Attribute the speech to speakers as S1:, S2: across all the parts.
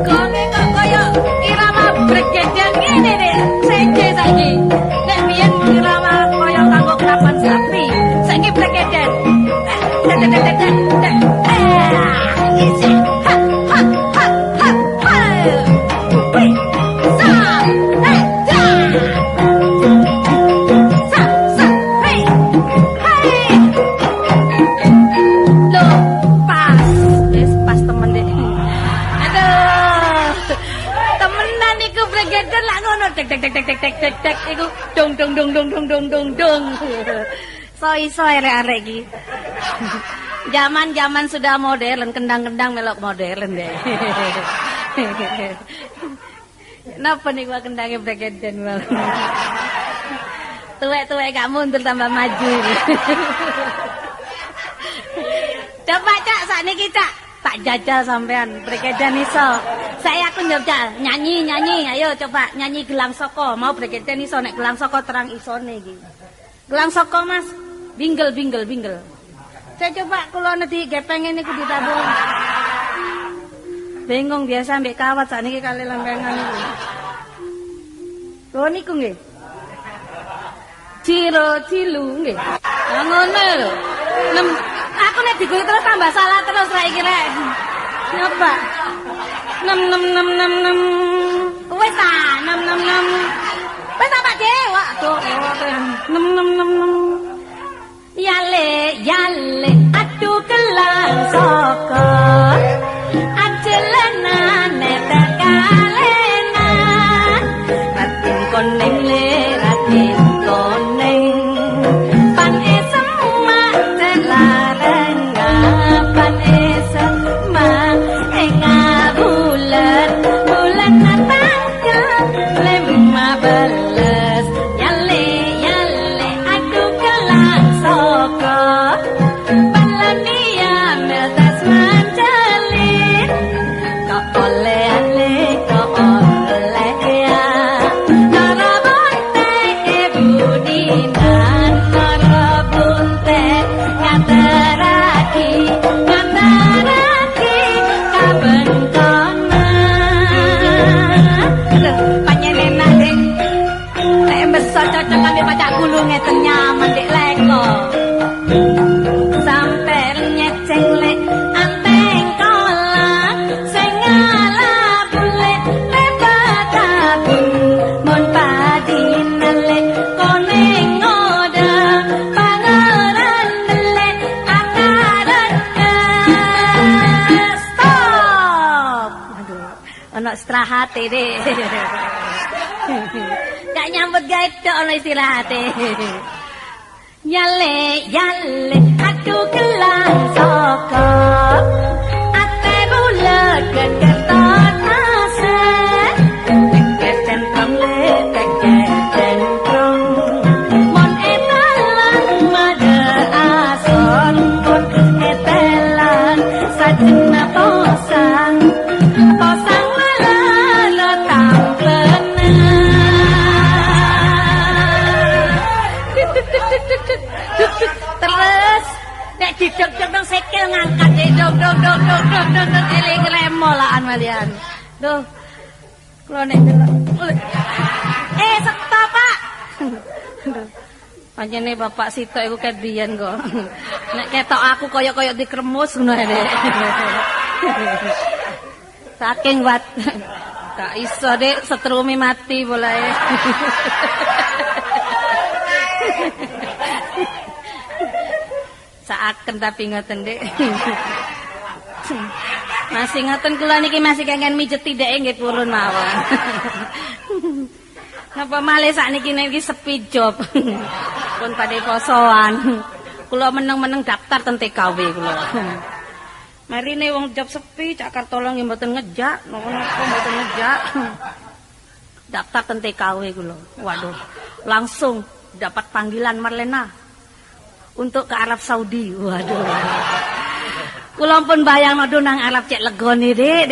S1: Kone kok kaya irama bergedan ngene nek seje saiki. Nek biyen irama kaya kanggo kerapan sapi, saiki bergedan. Isi. Ha ha ha ha ha. Wih. Sa. Da. Sa. Hey. Hey. Loh, pas. Wis pas temen deh. Aduh. Temenan iku bregedan lak ngono tek iku dong dong. So arek-arek iki. Zaman sudah modern, kendang-kendang melok modern deh. Kenapa nih gua kendangnya bregedan malah. Tuwek-tuwek gak mundur tambah maju. Coba Cak, sakniki Cak, tak jajal sampean bregedan iso. Saya aku njajal nyanyi. Ayo coba nyanyi Gelang Soko. Mau bregedan iso nek Gelang Soko terang isone iki. Gelang Soko Mas, binggel. Saya coba kula nedhi gepeng niku ditabung. Bingung biasa ambek kawat sakniki kali lempengan niku. Lho niku nggih. Cilu nggih. Lah ngono lho. Aku nek diguyu terus tambah salah terus ra iki rek. Nyoba. 6. Wis ta, 6. Wis ta Pak De? Waduh, 6. Yale, aduh Gelang Soko. Ajelenane tekalenan. Ratin koneng le, ratin koneng. Pan esema telareng, pan esema enga bulan tanggal 15. Yale, aduh Gelang Soko. Balania meldas manjalin. Kok oleh ya. Nara bunte budinan, nara bunte ngataraki kabentonan. Panjenengan ding nek besar cocok ambek pacak gulung ngeten nyaman dik leko. Sampe nyeceng lek anteng kola sing ngalah bulet lebatabun mon padinen lek koneng ngoda pangeran lek akaran. Stop. Aduh, ana istirahate deh. Gak nyambut gawe tok ana istirahate. Yale, aduh Gelang Soko. Ate bulet keketon aset. Teker centong le, teker centong. Mon etelan made ason, mon etelan sajena posang. Posang malalo tampenan. Terus nek didok-dok nang sikil ngangkat dok eling remolaan malian. Duh. Kula nek delok. Stop, Pak. Pancene Bapak sitok iku ket biyen kok. Nek ketok aku kaya-kaya dikremus ngono ae. Saking wat. Gak iso, Dik, setrumi mati polae. Saaken tapi ngoten Dik. Masih ngoten kula niki masih kangen mijet tidake nggih purun mawon. Napa malih sakniki niki sepi job. Pun padhe posoan. Kula meneng-meneng daftar ten TKW kula. Marine wong job sepi Cak Kartolo nggih mboten ngejak, napa mboten ngejak. Daftar ten TKW kula. Waduh, langsung dapat panggilan Marlena untuk ke Arab Saudi. Waduh. Kula pun bayang nodo nang Arab cek legone Dik.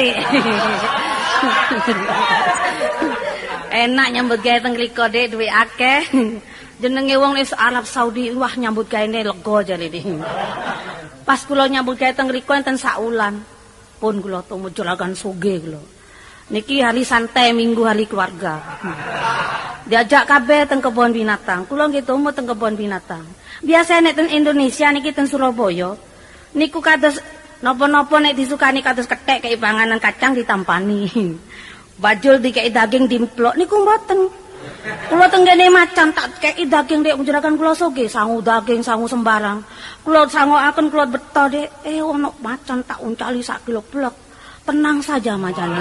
S1: Enak nyambut gawe teng mriko Dik, duwe akeh. Jenenge wong wis Arab Saudi wah nyambut gaene lega jare iki. Pas kula nyambut gawe teng mriku enten saulan. Pun kula temu juragan sugih kula. Niki hari santai minggu hari keluarga. Diajak kabeh teng kebon binatang. Kula nggih temu teng kebon binatang. Biasa nek teng Indonesia niki teng Surabaya niku kados napa-napa nek disukani kados kethek kei panganan kacang ditampani. Bajul dikei daging dimplok niku mboten. Kula tenggene macan tak kei daging dek juragan kula sugih, sangu daging, sangu sembarang. Kula sangoaken kula beto dek, ono macan tak uncali sak kilo blek. Tenang saja macan.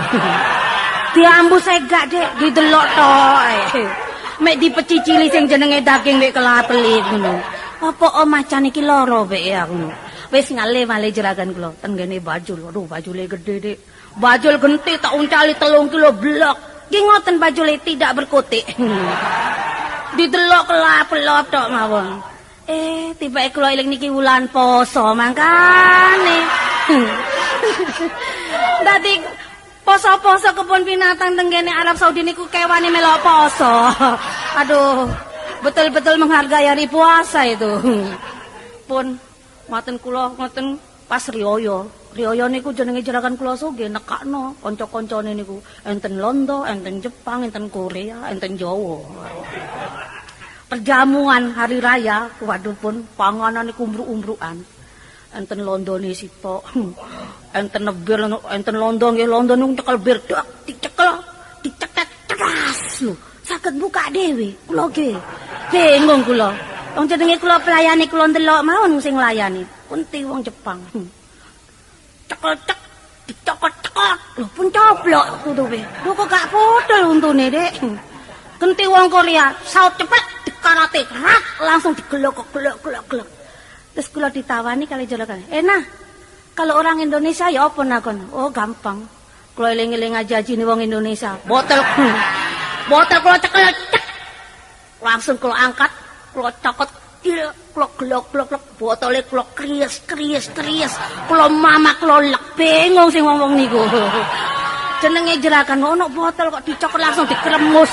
S1: Diambu segak dek, didelok tok. Mek dipecicili sing jenenge daging dek kelapeli ngono. Apa macan iki lara bek ya ngono. Wis ngale male juragan kula tenggene bajul. Aduh bajule gede dek. Bajul genti tak uncali 3 kilo blok. Ki ngoten bajule tidak berkutik. Didelok kelap-kelop tok mawon. Tibake kula eling niki wulan poso mangkane. Dadi poso-poso kebon binatang tenggene Arab Saudi niku kewane melok poso. Aduh, betul-betul menghargai hari puasa itu. Pun ngoten kula ngoten pas riyo. Riyo niku jenenge jerakan kula sugih nekakno kanca-kancane niku enten Londo, enten Jepang, enten Korea, enten Jawa. Perjamuan hari raya waduh pun panganan niku umbruk-umbrukan. Enten Londone sitok. Enten nebir enten Londo nggih Londo niku cekel bir dak dicekel dicekek teras lho. Saged buka dhewe kula nggih. Bingung kula. Wong jenenge kula pelayani kula ndelok mawon sing nglayani. Punti wong Jepang. Cekel-cek dicokot-cokot lho pun coblok tutupe lho kok gak podol untune dek genti wong Korea saut cepet dikarate rak langsung digelok terus kula ditawani kali jolokan nah kalau orang Indonesia ya apa nakon oh gampang kula eling-eling ajajine wong Indonesia botol kula cekel cek langsung kula angkat kula cokot klok botole klok krias kula mamak kula lek bingung sing ngomong niku jenenge jerakan ono botol kok dicokot langsung dikremus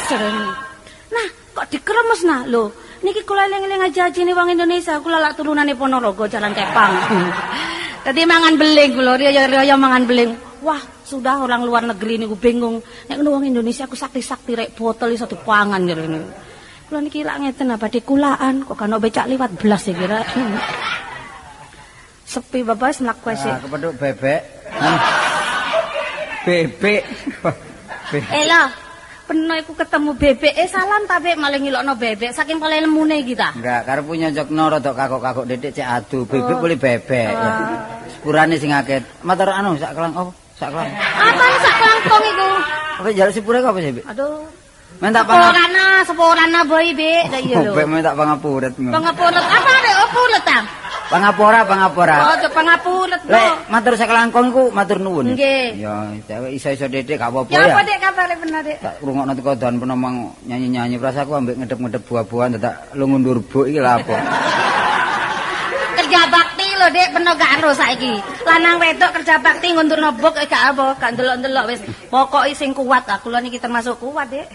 S1: nah kok dikremus nah lho niki kula eling-eling ajajine wong Indonesia kula lak turunane Ponorogo Jalan Kepang tadi mangan beling kula riyo mangan beling wah sudah orang luar negeri niku bingung nek wong Indonesia ku sakti-sakti rek botol iso dipangan ngene kula niki lak ngeten apa dikulaan kok kan becak liwat blas ya kira. Sepi bapak wis mlaku sik.
S2: Ah kepethuk bebek. Bebek.
S1: Lho, peno iku ketemu bebek salam tapi malah ngilokno bebek saking kale lemune iki ta.
S2: Enggak, karep nyocokno rada kakok-kakok titik cek adu. Bebek boleh bebek ya. Sepurane sing akeh. Matur anu sak kelang apa? Sak kelang.
S1: Apa sak kelangkong iku?
S2: Apa jaluk sepure kok apa sih, Bik?
S1: Aduh.
S2: Mentak
S1: Seporana boy be dah iya lho.
S2: Bek mentak pangapuret.
S1: Pangapuret apa rek opulet ta?
S2: Pangapora.
S1: Oh, pangapuret lho.
S2: Lek matur sakelangkong iku matur nuwun.
S1: Nggih.
S2: Ya, dewek iso-iso dedek gak apa-apa
S1: ya.
S2: ya.
S1: Ya apa dek kabare bener dek?
S2: Tak rungokno teko don penomang nyanyi-nyanyi prasaku ambek ngedep-ngedep buah-buahan dadak lungu ndurbuk iki lha apa.
S1: Kerja bakti lho dek peno gak ero saiki. Lanang wedok kerja bakti ngunturno bok gak apa, gak ndelok-ndelok wis. Pokoke sing kuat ah, kula niki termasuk kuat dek.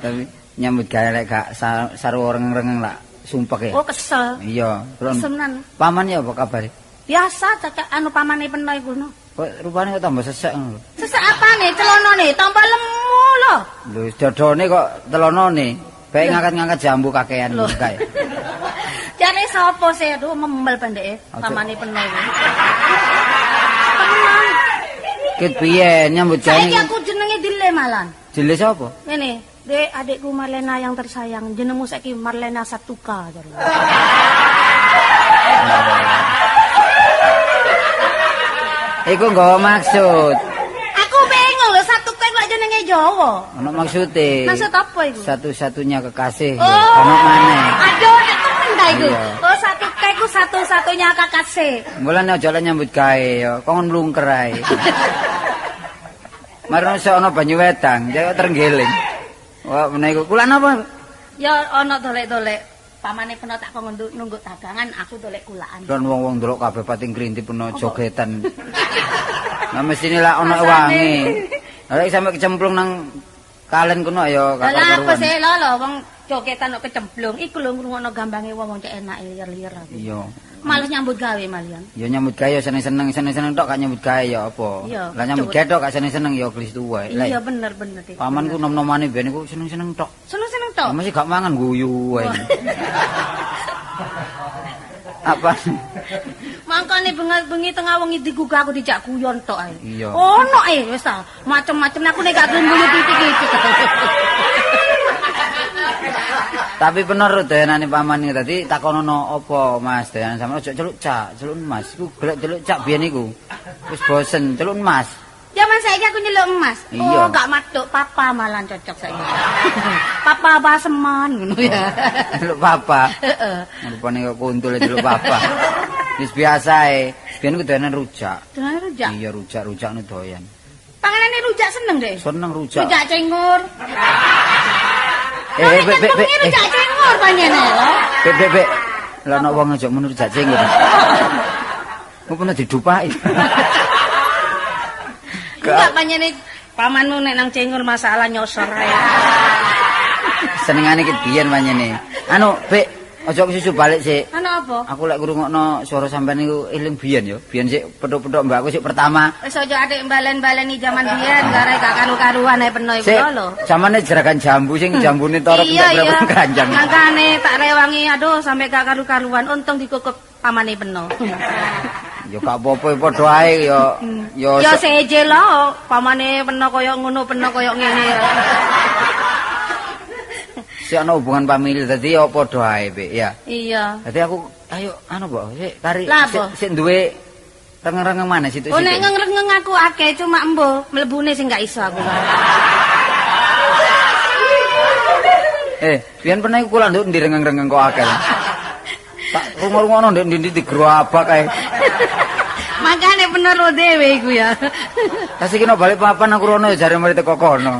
S2: Tapi nyambut gawe lek gak sarwa rengeng lak sumpek ya.
S1: Oh kesel.
S2: Iya,
S1: Senan.
S2: Paman ya apa kabar?
S1: Biasa cacak anu pamane peno iku no.
S2: Kok rupane kok tambah sesek ngono.
S1: Sesek apane? Celonone tambah lemu lho.
S2: Lho, dodone kok telonone. Baik ngangkat-ngangkat jambu kakean kae.
S1: Jane sapa sih? Aduh memel pendeke pamane peno iku.
S2: Ket piye nyambut gawe?
S1: Saiki aku jenenge Dile malan.
S2: Dile sapa?
S1: Ngene, Dek, adikku Marlena yang tersayang. Jenengmu saiki Marlena Satuka jare.
S2: Iku nggawa maksud.
S1: Aku bingung lho Satuka kok jenenge Jawa.
S2: Ono maksude.
S1: Maksud apa iku?
S2: Satu-satunya kekasih.
S1: Oh,
S2: Ono maneh.
S1: aduh, temen ta iku.
S2: Iya.
S1: Oh, Satuka iku satu-satunya kekasih.
S2: Mulane aja lek nyambut gawe ya, kon mlungker ae. Marno ono banyu wedang, ya terenggeling. Wah, menawa kula napa?
S1: Ya ana dolek-dolek. Pamane peno tak kok nunggu dagangan, aku dolek kulaan.
S2: Lan wong-wong ndelok kabeh pating grintip peno jogetan. Nah mestine lak ono wangi. Lek sampe kecemplung nang kalen kono ya
S1: Lah apa
S2: kakak-karuan.
S1: sih lho wong jogetan kok kecemplung. Iku lho ngrungokno gambange wong cek enak liar-liar.
S2: Iya.
S1: Males nyambut gawe malian.
S2: Ya nyambut gawe ya seneng-seneng tok gak nyambut gawe ya apa.
S1: Iya,
S2: Lah nyambut gawe tok gak seneng-seneng ya glis tuwa.
S1: Iya bener Dik.
S2: Pamanku nom-nomane ben iku seneng-seneng tok.
S1: Seneng-seneng tok.
S2: Ya mesti gak mangan guyu wae. Apa?
S1: Mangkane bengi tengah wengi digugah aku dijak guyon tok ae.
S2: Iya.
S1: Ono wis ta. Macem-macem aku nek gak gelem guyu titik-titik.
S2: Tapi bener dayanane paman iki dadi takonono apa Mas dayanan sampean ojo celuk cak, celuk Mas. Iku golek celuk cak biyen iku. Wis bosen celuk Mas.
S1: Zaman saiki aku nyeluk emas.
S2: Iya.
S1: Oh, gak matuk papa malah cocok saiki. Papa baseman ngono ya.
S2: Celuk papa.
S1: Heeh.
S2: Rupane kok kuntul celuk papa. Wis biasa e. Biyen ku dayanan rujak.
S1: Dengan rujak.
S2: Iya rujak nu doyan.
S1: Panganane rujak seneng deh.
S2: Seneng rujak.
S1: Rujak cengur.
S2: Bek.
S1: Rujak cengur panjene lho.
S2: Bek. Lah nek wong aja menurut rujak cengur. Kok pernah didupaki.
S1: Enggak panjene pamanmu nek nang cengur masalah nyosor ae.
S2: Senengane ki biyen panjene. Anu, Bek, aja susu balik sik.
S1: Ana apa?
S2: Aku lek ngrungokno swara sampean niku eling biyen ya. Biyen sik pedhok-pedhok mbakku sik pertama.
S1: Wis aja atik balen-baleni jaman biyen gara gak karu-karuan ae peno iku
S2: Sik,
S1: lho.
S2: zamane jeragan jambu sing jambune torok
S1: Iya,
S2: berapa keranjang.
S1: Makane tak rewangi aduh sampai gak karu-karuan untung dikukup pamane peno.
S2: Ya gak apa-apa padha ae ya
S1: Ya seje lho, pamane peno koyo ngono, peno koyo ngene.
S2: sik ana hubungan famili dadi ya padha ae, Bek, ya.
S1: Iya.
S2: Dadi aku ayo anu Mbok, sik kari
S1: Lah, apa?
S2: sik duwe rengeng-rengeng mana situ-situ.
S1: Oh nek ngeng-ngeng aku akeh cuma embo mlebune sing gak iso aku.
S2: Biyen pernah iku kula nduk ndi rengeng-rengeng kok akeh. Tak rungo-rungono nduk ndi digerobak kae.
S1: Makane bener lo dhewe iku ya.
S2: Tas iki no balik papan aku rono ya jare mari teko kono.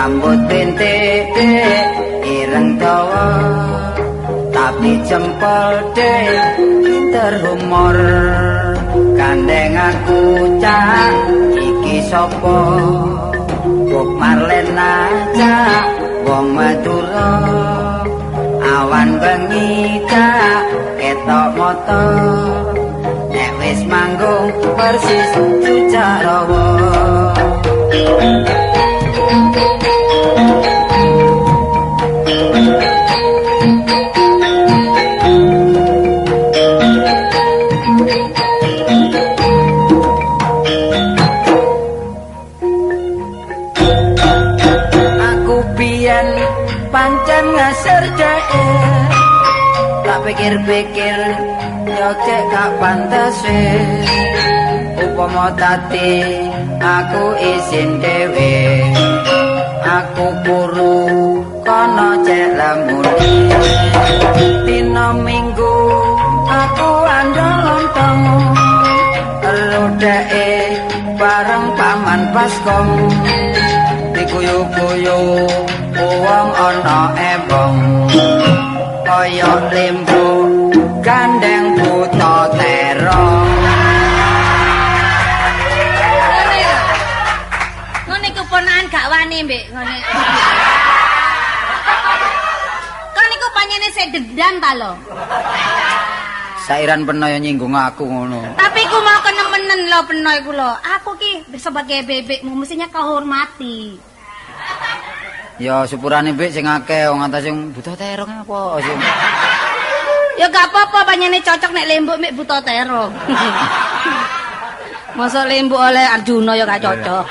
S2: rambut bintik ireng dawa tapi jempol pinter humor gandeng aku cak iki sapa Bob Marlena cak wong Madura awan bengi cak ketok mata nek wis manggung persis cucak rawa pancen ngasir dheke tak pikir-pikir yo cek gak pantes upama tadi aku isin dhewe aku kuru kono cek lamune dina minggu aku andol lontong elu dheke bareng paman baskom diguyu-guyu wong ana embong kaya lembu gandeng buta terong
S1: ngene iku ponakan gak wani mbek ngene kan niku panjene sik dendam ta lho
S2: sairan peno nyinggung aku ngono
S1: tapi ku mau kenemenen lho peno iku lho aku ki sebagai bebekmu mestinya kau hormati.
S2: Ya sepurane mbek sing akeh wong atas sing buta terong apa sing.
S1: Ya gak apa-apa panjene cocok nek lembuk mek buta terong. Masa lembuk oleh Arjuna ya gak cocok.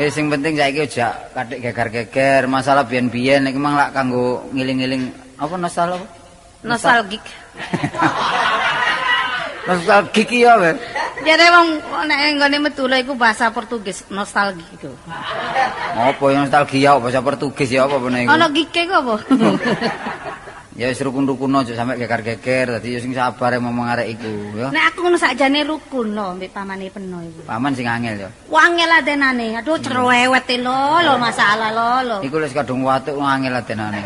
S2: Sing penting saiki aja kathik geger-geger masalah biyen-biyen iki mang lak kanggo ngiling-ngiling apa nostalgia.
S1: Nostalgik.
S2: Nostalgik ya weh.
S1: Jare wong nek nggone metu lho iku bahasa Portugis nostalgia iku.
S2: Apa yang nostalgia bahasa Portugis ya apa meneh iku?
S1: Ana gike ku apa?
S2: Ya wis rukun-rukun aja sampe geger-geger dadi ya sing sabar ngomong arek iku ya.
S1: Nek aku ngono sakjane rukun lho mbek pamane peno iku.
S2: Paman sing angel ya.
S1: Wangel adenane. Aduh cerewet lho masalah lho.
S2: Iku wis kadung watuk angel adenane.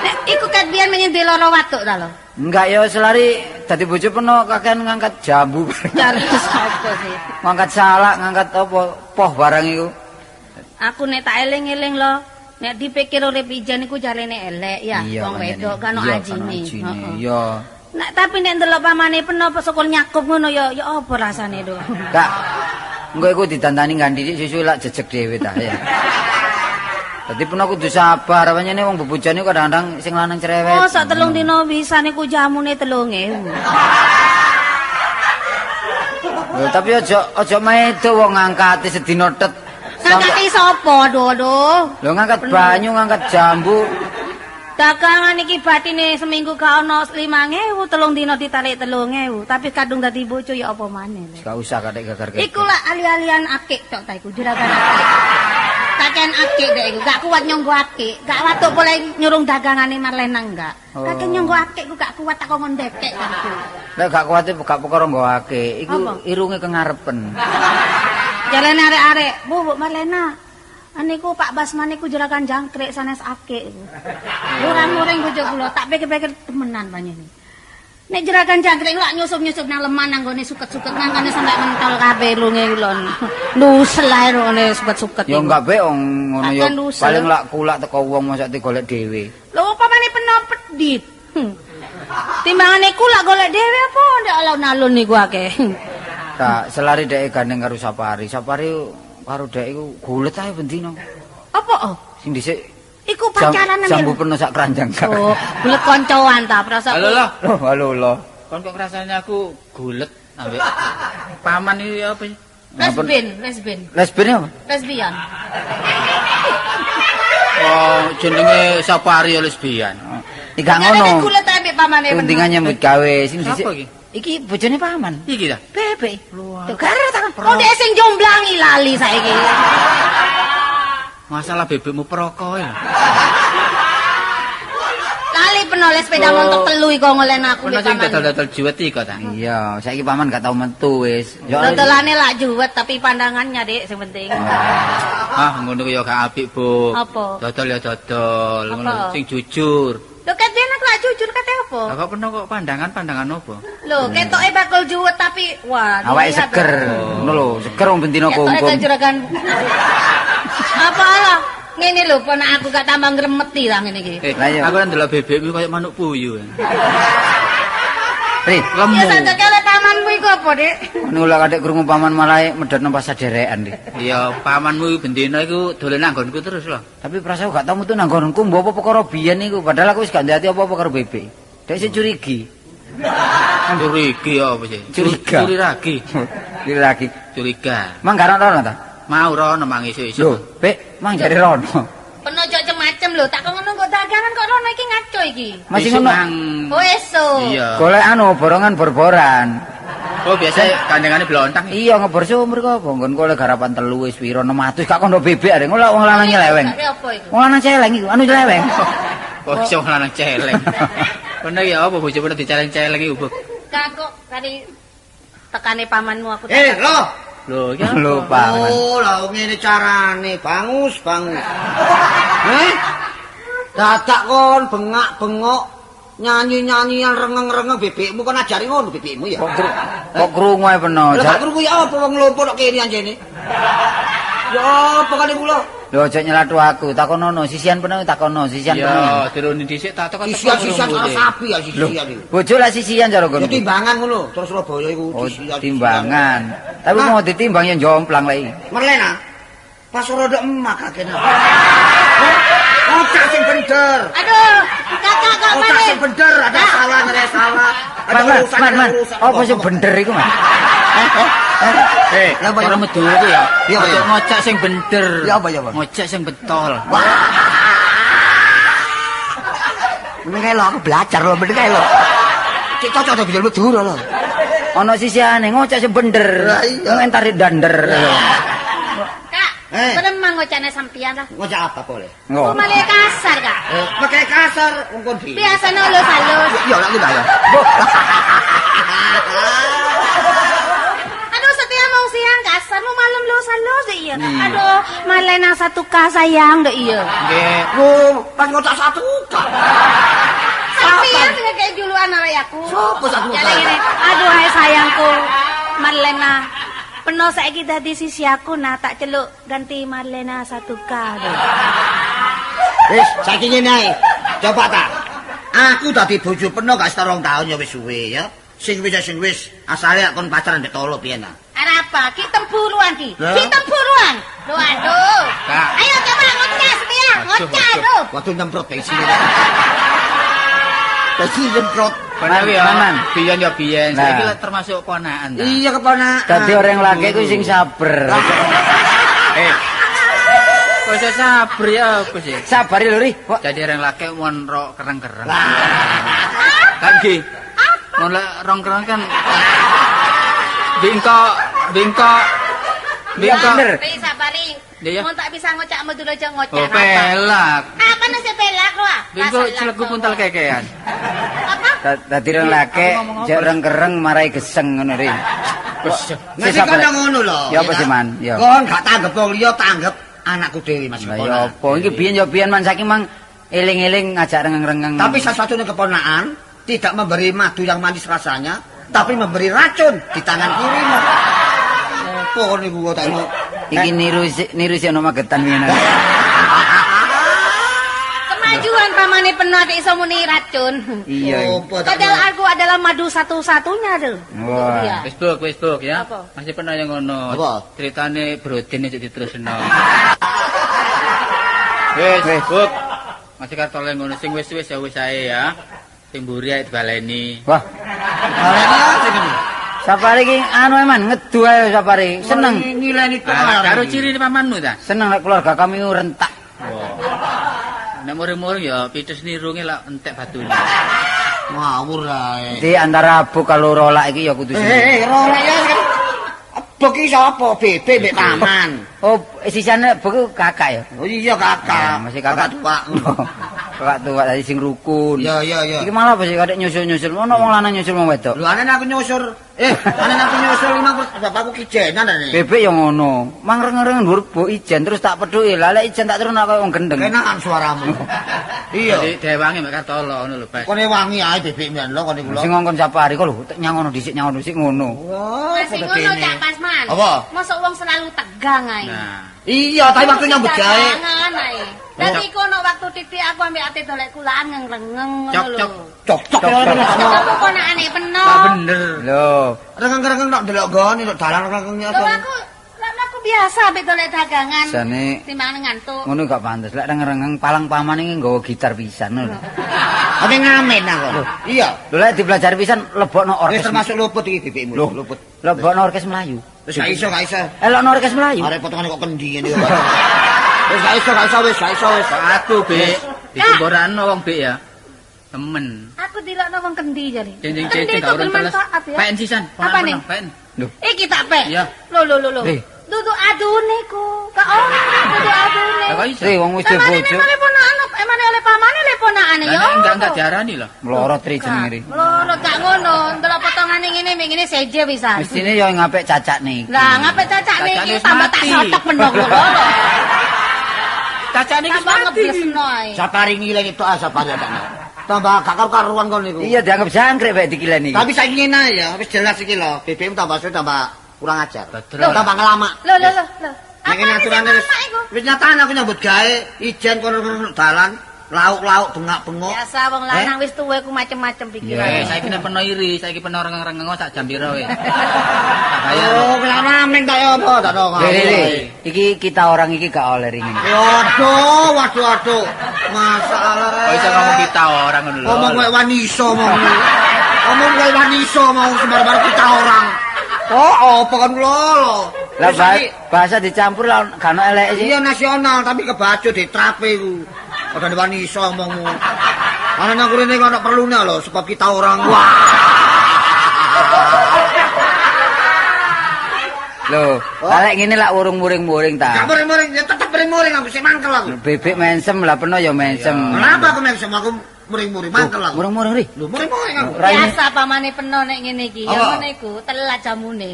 S1: Nek iku ket biyen menyendhi loro watuk ta lho.
S2: Enggak ya selari dadi bojo peno kakean ngangkat jambu.
S1: Cari sapa sih?
S2: Ngangkat salak, ngangkat apa poh barang iku.
S1: Aku nek tak eling-eling lho, nek dipikir urip ijan iku jarene elek ya, wong wedok kan ono ajine.
S2: Iya.
S1: Nek tapi nek ndelok pamane peno sokol nyakup ngono ya apa rasane to?
S2: Enggak. Engko iku didandani ganti susu lak jejeg dhewe ta ya. Dadi pun aku kudu sabar, pancene wong bebojane kadang-kadang sing lanang cerewet.
S1: Oh, sak 3 dina bisa niku jamune 3.000.
S2: Lho tapi aja maedo wong ngangkati sedina tet.
S1: Ngangkati sapa, aduh.
S2: Lho ngangkat banyu, ngangkat jambu.
S1: Dagangan iki batine seminggu gak ono 5.000, 3 dina ditarik 3.000, tapi kadung dadi bojo ya apa maneh.
S2: Gak usah katik geger-geger.
S1: Iku lah ali-alian akik tok ta iku juragan akik. Kakek akik dek iku, gak kuat nyonggo akik, gak watuk boleh nyurung dagangane Marlena enggak. Kakek nyonggo akik ku gak kuat tak kon ndekek kan iku.
S2: Lek gak kuat gak perkara nggo akik, iku irunge kengarepen.
S1: Jalane arek-arek, Bu Marlena. Aniku Pak Basman niku juragan jangkrik sanes akik iku. Murang-muring bojo kula, tak pikir-pikir temenan panjenengan. Nek juragan jangkrik lak nyusup-nyusup nang lemah nang gone suket-suket mangkane sampe mentol kabeh lunge kula. Nusel ae ngene suket-suket.
S2: Ya enggak be ngono ya. Paling lak kulak teko wong mosok digolek dhewe.
S1: Lho upamane peno pedit. Timbangane kulak golek dhewe apa ndak alun-alun niku akeh.
S2: Tak selari dhek gandeng karo Sapari. Sapari karo dhek iku gulet ae bendino.
S1: Apa?
S2: Sing dhisik
S1: iku pacaran nang
S2: jambu penuh sak keranjang.
S1: Oh, gulet koncoan ta prasa.
S2: Halo lho.
S3: Kon kok rasanya aku gulet ambek paman iki apa sih?
S1: Lesbian
S2: apa?
S1: Lesbian.
S3: Oh, jenenge Sapari lesbian.
S2: Iki gak ngono.
S1: Gulet ambek pamane.
S2: Pentingan nyambut gawe sing dhisik.
S3: Apa iki?
S2: Iki bojone paman.
S3: Iki ta?
S1: Bebe. Tuh karo ta. Oh, dhek sing jomblangi lali saiki.
S3: Masalah bebekmu perokok ya.
S1: Lali penoles sepeda montok telu iku ngolen aku
S3: Ono sing dodol-dodol juwet iki ta.
S2: Iya, saiki paman gak tau metu wis.
S1: Dodolane lak juwet tapi pandangannya, Dik, sing penting.
S3: Ah, ngono ya gak apik, Bu.
S1: Apa?
S3: Dodol ya dodol,
S1: Apa?
S3: ngono sing jujur.
S1: Lho katene aku lak jujur kate apa?
S3: Lah kok pernah kok pandangan apa?
S1: Lho ketoke bakal juwet tapi wah.
S2: Awake
S1: dilihat
S2: seger.
S1: loh.
S2: Ngono lho, seger wong bendina
S1: Ketoke
S2: kungkum.
S1: juragan. Apa lah? Ngene lho, ponak aku gak tambah ngremeti lah ngene iki.
S3: Eh,
S2: Lah, iya.
S3: aku kan ndelok bebekmu koyo manuk puyuh.
S2: Ri,
S3: Lemu.
S1: Ya saja kale pamanmu iku apa, Dik?
S2: ngono lho kadek krungu paman malah medhot nang pasar derekan Ri.
S3: Iya, pamanmu bendina iku dolen nanggonku terus lho.
S2: Tapi perasa gak tau metu nang nggonku mbok apa perkara biyen iku, padahal aku wis gak ndati apa-apa karo bebek. Dek sing curigi.
S3: Curiga ya apa sih?
S2: Curiga.
S3: Curiragi.
S2: Iki lagi.
S3: Curiga.
S2: Mang gak rono ta?
S3: Mau rono mang isu-isu.
S2: Lho, Bek, mang jare rono.
S1: Penojo macem lho, tak kok ngono kok dagangan kok rono iki ngaco iki.
S2: Masih
S3: Besok,
S2: ngono.
S3: Mang.
S1: Oh esuk.
S3: Iya.
S2: Golek anu borongan bor-boran.
S3: Oh, biasa kandangane blontang.
S2: Iya ngebor sumur kok, nggon golek garapan telu wis pira 600 gak kondo bebek arek ngono wong lanang nyeleweng.
S1: Gak apa iku?
S2: Wong lanang celeng iku, anu celeweng.
S3: Oh, iso lanang celeng. Bener ya apa bojo bener diceleng-celeng iku, Bu.
S1: Gak kok tadi tekane pamanmu aku
S4: Loh.
S3: Lho, iki apa?
S2: Lho, Pak.
S4: Oh, lah ngene carane, bangus. Dadak kon bengak-bengok nyanyi-nyanyian rengeng-rengeng bebekmu kon ajari ngono bebekmu ya.
S2: Kok krungu ae peno.
S4: Lah gak krungu ya apa wong lompo nek kene anjene. Ya apa kali kula?
S2: Lho aja nyelathu aku, takonono sisian peno takono, sisian peno.
S3: Iya, diruni dhisik tak tok
S4: Sisian-sisian karo sapi ya sisian iki.
S2: Bojo lah sisian cara
S4: Ya
S2: kono.
S4: timbangan ngono, terus Surabaya iku
S2: Oh,
S4: disian.
S2: timbangan. Tapi mau ditimbang yang jomplang lagi.
S4: Merlena. Pas rada emak kakene. Ocak sing bener.
S1: Aduh, kakak kok
S4: Ocak
S1: balik.
S4: sing bener, ada salah ngene salah. Ada urusan.
S2: Man. Apa sing bener iku, Man?
S3: Lah cara medu iku ya.
S4: Iya, Pak,
S3: Ojo
S4: ya.
S3: ngocak sing bener.
S4: Ya apa, ya, Pak?
S3: Ngocak sing betol.
S4: Mending kae lho aku belajar lho, mending kae lho. Cek cocok to bijul medu lho.
S2: Ono sisiane ngocak sing bener.
S4: Lah, iya.
S2: Ngentari dander.
S1: Kak, bener mang ngocane sampean lah.
S4: Ngocak apa boleh?
S1: Kok malah kasar, Kak?
S4: Pakai kasar wong kon dhewe.
S1: Biasane halus-halus.
S4: Ya lagi lah ya.
S1: Aduh, setia mau siang kasar, mau malam halus-halus deh iya. Aduh, malah nang satu ka sayang deh iya.
S3: Nggih.
S4: Loh, pas ngocak satu kak.
S1: Sampean sing kayak juluan arek aku.
S4: Sopo satu
S1: Ya
S4: kak?
S1: ngene. Aduh, hai sayangku. Marlena. Peno saiki dadi sisi aku nah tak celuk ganti Marlena 1K deh.
S4: Wis, saiki ngene ae. Coba ta. Aku dadi bojo peno gak setara 2 tahun ya wis suwe ya. Sing wis asale kon pacaran mbek tolo piye ta?
S1: Arep apa? Ki tempuruan ki.
S4: Lah?
S1: Ki tempuruan. Duh, aduh.
S3: Kak.
S1: Ayo coba ngocas dia. Ngocas
S3: Aduh.
S1: aduh.
S4: Waktu nyemprot kayak sini. Kayak nyemprot.
S3: Bener ya.
S2: Man.
S3: Biyen ya biyen.
S2: Nah.
S3: Saiki lah termasuk ponakan ta.
S4: Iya keponakan.
S2: Dadi orang laki ku sing sabar.
S3: Eh. Kok iso sabar ya apa sih?
S2: Sabar lho, Ri. Kok
S3: Jadi orang laki mon ro kereng-kereng. Kan nggih. Mon lek rong kereng kan bingkok.
S2: bener.
S1: Tapi sabari.
S3: Iya, ya.
S1: Mau tak bisa ngocak medul aja ngocak
S3: Oh,
S1: apa?
S3: pelak.
S1: Apa nasi pelak lu ah?
S3: Bingkok celegu puntal kekean.
S1: Apa?
S2: Dadi orang laki jek kereng marai geseng ngono, Ri.
S3: Wes.
S4: Nanti kan yang ngono lho.
S2: Ya apa sih, Man? Ya.
S4: Kon gak tanggep wong liya, tanggep anakku dhewe Mas
S2: Lah ya
S4: keponakan.
S2: apa iki biyen ya biyen man saiki mang eling-eling ngajak rengeng-rengeng.
S4: Tapi satu-satunya keponakan tidak memberi madu yang manis rasanya, tapi memberi racun di tangan kiri. Apa niku kok tak
S2: iki niru si ono magetan wingi.
S1: Kemajuan pamane penuh ada iso muni racun.
S2: Iya.
S4: Apa tak
S1: Padahal aku adalah madu satu-satunya tuh.
S2: Wah.
S1: Iya.
S3: Facebook ya.
S1: Apa?
S3: Masih pernah yang ngono.
S4: Apa?
S3: Ceritane Brodin iki diterusno.
S2: Wis.
S3: Facebook. Masih kartole ngono sing wis-wis ya wis ae ya. Sing mburi ae dibaleni.
S2: Wah, sapare iki anu eman ngedu ae sapare. Seneng.
S4: Nilai itu
S3: Karo ciri pamanmu ta?
S2: Seneng nek keluarga kami rentak.
S3: Nek muring-muring ya pitus nirunge lak entek batune.
S4: ngawur ae.
S2: Di antara abu kalau rolak iki ya kudu seneng.
S4: Rola ya. Beki sapa? Bebe mbek taman.
S2: Oh, sisane buku kakak ya.
S4: Oh iya kakak.
S2: Masih kakak.
S4: tua.
S2: Kakak tua tadi sing rukun.
S4: Iya.
S2: Iki malah apa sih kadek nyusul-nyusul. Ono wong lanang nyusul wong wedok.
S4: Lho anen aku nyusur. Anen aku nyusur memang bapakku kijenan ane.
S2: Bebek yang ngono. Mangreng-reng dhuwur bo ijen terus tak pedhuki. Lah lek ijen tak terus kaya wong gendeng.
S4: Kenakan suaramu. Iya.
S3: Jadi dewangi mek Kartolo ngono lho, Bas.
S4: Kone wangi ae bebek mbiyen lho kone kula.
S2: Sing ngongkon sapari kok lho nyangono dhisik ngono.
S4: Wah,
S1: Masih ngono Cak Pasman.
S4: Apa?
S1: Mosok wong selalu tegang ae.
S3: Nah,
S4: Iya, tapi waktu nyambut gawe.
S1: Tegangan ae. Dadi kono waktu titik aku ambek ate dolek kulaan ngrengeng ngono lho.
S3: Cok.
S4: Cok.
S1: Kamu kono aneh peno.
S3: Tak bener.
S2: Lho,
S4: Rengeng-rengeng tok delok gone tok dalan rengengnya
S1: Lho
S4: apa.
S1: aku biasa ambek dolek dagangan.
S2: jane
S1: Timbang ngantuk.
S2: ngono gak pantes. Lek rengeng palang paman iki nggawa gitar pisan lho.
S4: Ame ngamen aku. Iya.
S2: Lho lek dipelajari pisan lebokno
S4: Wis
S2: orkes.
S4: termasuk luput iki bebekmu.
S2: Lho.
S4: Luput.
S2: Lebokno orkes Melayu.
S4: Wis gak iso.
S2: Elokno orkes Melayu.
S4: Arek potongane kok kendi ngene kok. Wis gak iso wis.
S3: Aku, Bek. Disemborano wong, Bek ya. Temen.
S1: Aku dilokno wong kendi jare.
S3: Jeng
S1: Kendi itu bermanfaat ya.
S3: Pen sisan.
S1: Apa nih?
S3: Pen.
S2: Lho,
S1: Iki tak pek.
S3: Iya.
S1: Lho.
S2: Eh.
S1: Duduk adune ku. Ka orang duduk adune.
S3: Lah kok iso?
S2: wong wis bojo.
S1: Emane ponakan, emane oleh pamane le ponakane ya.
S3: Enggak diarani lho.
S2: Mloro tri jenenge.
S1: Loro gak ngono, ndelok potongane ngene ngene seje pisan.
S2: Mestine yo ngapik cacak nih.
S1: Lah ngape cacak
S3: Cacak
S1: niki
S3: wis
S1: tambah tak
S3: mati.
S1: sotek menok lho.
S3: Cacane iki
S1: Tambah
S3: mati.
S1: ngeblesno ae.
S4: Sapari ngiling itu sapari tak. Tambah gak karu-karuan kon niku.
S2: Iya dianggap jangkrik bae dikileni.
S4: Tapi saiki ngene ya, wis jelas iki lho. BBM tambah suwe tambah kurang ajar.
S3: Betul.
S4: Tambah ngelamak.
S1: Lho.
S4: Nek ngene aturane wis nyatane aku nyambut gawe ijen kono dalan, lauk-lauk bengak-bengok.
S1: Biasa wong lanang wis tuwa ku macem-macem
S3: Ya,
S1: pikirane.
S3: saiki nek peno iri, saiki peno rengeng-rengeng sak jam piro we. Tak bayar.
S4: Oh, kaya ramen tak ya apa tak tahu.
S2: Iki kita orang iki gak oleh ringin.
S4: Waduh. Masalah.
S3: Kok iso ngomong kita orang ngono lho.
S4: Ngomong kayak waniso mau. Ngomong kayak waniso mau sebar-bar kita orang. Oh, apa kan lolo.
S2: Lah bahasa dicampur lah gak ono elek sih.
S4: Iya nasional tapi kebacut ditrape iku. Padahal waniso ngomongmu. Ana nang kurene kok ana perlune lho sebab kita orang. Wah.
S2: Lho, lek ngene lak urung-muring-muring
S4: Gak
S2: ta.
S4: muring-muring, ya tetep muring-muring aku sing mangkel aku.
S2: Bebek mensem lah peno ya mensem.
S4: Kenapa aku mek sama aku muring-muring mangkel aku.
S2: Muring-muring ri.
S4: Lho muring-muring aku.
S1: Biasa pamane peno nek ngene iki, ya
S4: Apa?
S1: ngene iku telat jamune.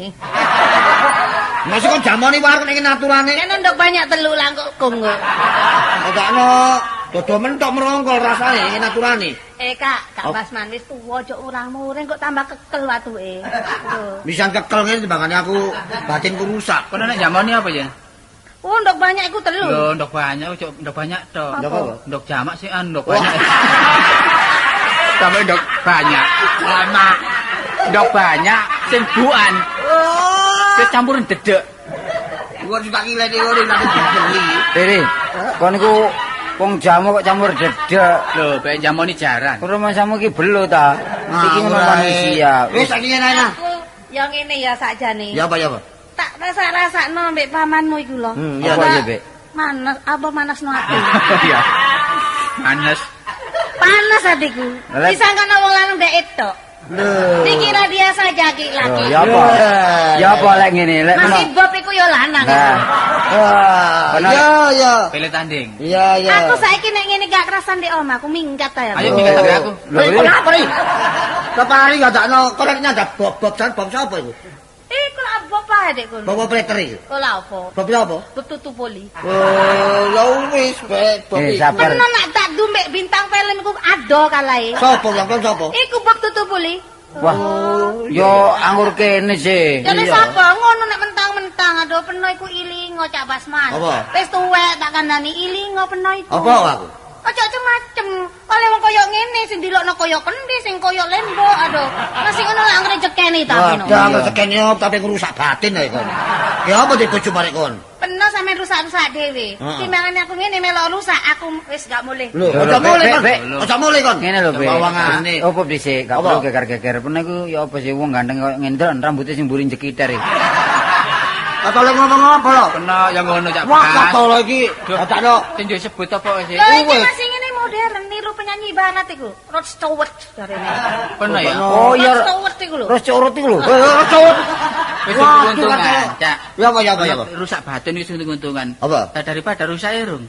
S4: Masih kok jamane warung nek aturane.
S1: Kan ndok banyak telu langkung kok.
S4: Gakno dodo mentok merongkol rasane nek aturane.
S1: Kak Basman wis tuwa aja urang-muring kok tambah kekel watuke. Lho.
S4: Bisa kekel ngene timbangane aku batinku rusak.
S3: Kono nek jamoni apa ya?
S1: Oh, ndok banyak iku telu.
S3: Lho, ndok banyak, ndok banyak tok.
S4: Ndok apa?
S3: Ndok jamak sih ndok banyak. Sampai ndok banyak. Lama. Ndok banyak sing buan.
S4: Oh.
S3: Wis campuran dedek.
S4: Gua juga gila iki ora lagi dibeli.
S2: Ri. Kon niku wong jamu kok campur dedek.
S3: Lho, bae jamoni jarang.
S2: Rumah samu iki belo ta. Iki ngono manusia.
S4: Wis saiki ngene ae.
S1: Aku ya ngene ya sakjane.
S4: Ya apa ya apa?
S1: Tak rasa-rasakno mbek pamanmu iku lho.
S4: Ya
S2: Apa
S1: Apa-
S2: ya, Bek?
S1: Manas, apa manasno ati?
S3: Iya. Manes.
S1: Panas hatiku.
S2: Lek-
S1: Disangkana wong lanang ndek etok.
S4: Lho.
S1: Dikira dia saja ki
S2: Lho,
S1: laki.
S2: ya apa? Ya apa lek ngene lek
S1: Masih
S2: meno.
S1: Bob iku ya lanang.
S2: Nah,
S4: Wah,
S2: Benar.
S4: ya.
S3: Pilih tanding.
S4: Iya,
S1: Aku saiki nek ngene gak kerasan ndek omah, aku minggat ta ya.
S3: Ayo minggat dari aku.
S2: Lho,
S4: Lho, kenapa nih? Kepari gak takno, kok nek nyadap bob jan bob sapa iku?
S1: Iku lah Bob ae dek kono.
S4: Bob operator iki.
S1: Kok lah apa?
S4: Bob apa?
S1: Bob tutu poli.
S4: Oh, ya wis, Bek. Bob iku.
S2: sabar.
S1: Pernah nak tak mbek bintang film iku ado kalae.
S4: Sopo yang kon sopo?
S1: Iku Bob tutu poli.
S2: Wah. Yo anggur kene sih.
S1: Jadi
S4: Iya.
S1: sapa ngono nek mentang-mentang aduh peno iku ilingo Cak Basman.
S4: Apa?
S1: Wis tuwek tak kandhani ilingo peno iku.
S4: Apa aku?
S1: Aja macem. Oleh wong koyo ngene sing dilokno koyo kendi, sing koyo lembok, aduh. Masih ngono lah ngrejekeni ta ngono.
S4: Wadah, kok sekene tapi ngerusak batin ae kon. Ya apa di bojo barek kon?
S1: Peno sampe rusak-rusak dhewe.
S4: Heeh.
S1: Timbangane aku ngene melok rusak, aku wis gak mulih.
S4: Lho,
S2: Lho,
S4: aja
S2: Bek,
S4: mulai
S2: Bek,
S4: kon.
S2: Bek.
S4: Aja mulai kon.
S2: Ngene lho, Be.
S4: Bawangane.
S2: Opo dhisik, gak
S4: Apa?
S2: perlu geger-geger. Pene iku ya apa sih wong ganteng koyo ngene delok rambutnya sing mburi jekiter iki.
S4: Katole ngomong apa lho?
S3: Kena yang ngono Cak
S4: Wah,
S3: Bas.
S4: katole iki. Takno.
S3: Sing yo sebut apa sih?
S1: Lho iki
S4: Wes.
S1: masih ngene modern niru penyanyi barat iku. Rod Stewart jarene.
S3: Pernah ya?
S2: Oh iya.
S1: Rod Stewart iku lho.
S2: Terus curut iku lho.
S4: Cowok.
S3: Wis
S4: Wah,
S3: untungan,
S4: tuh,
S3: Cak.
S4: Ya apa ya apa ya apa?
S3: Rusak batin wis untung-untungan.
S4: Apa?
S3: Daripada rusak irung.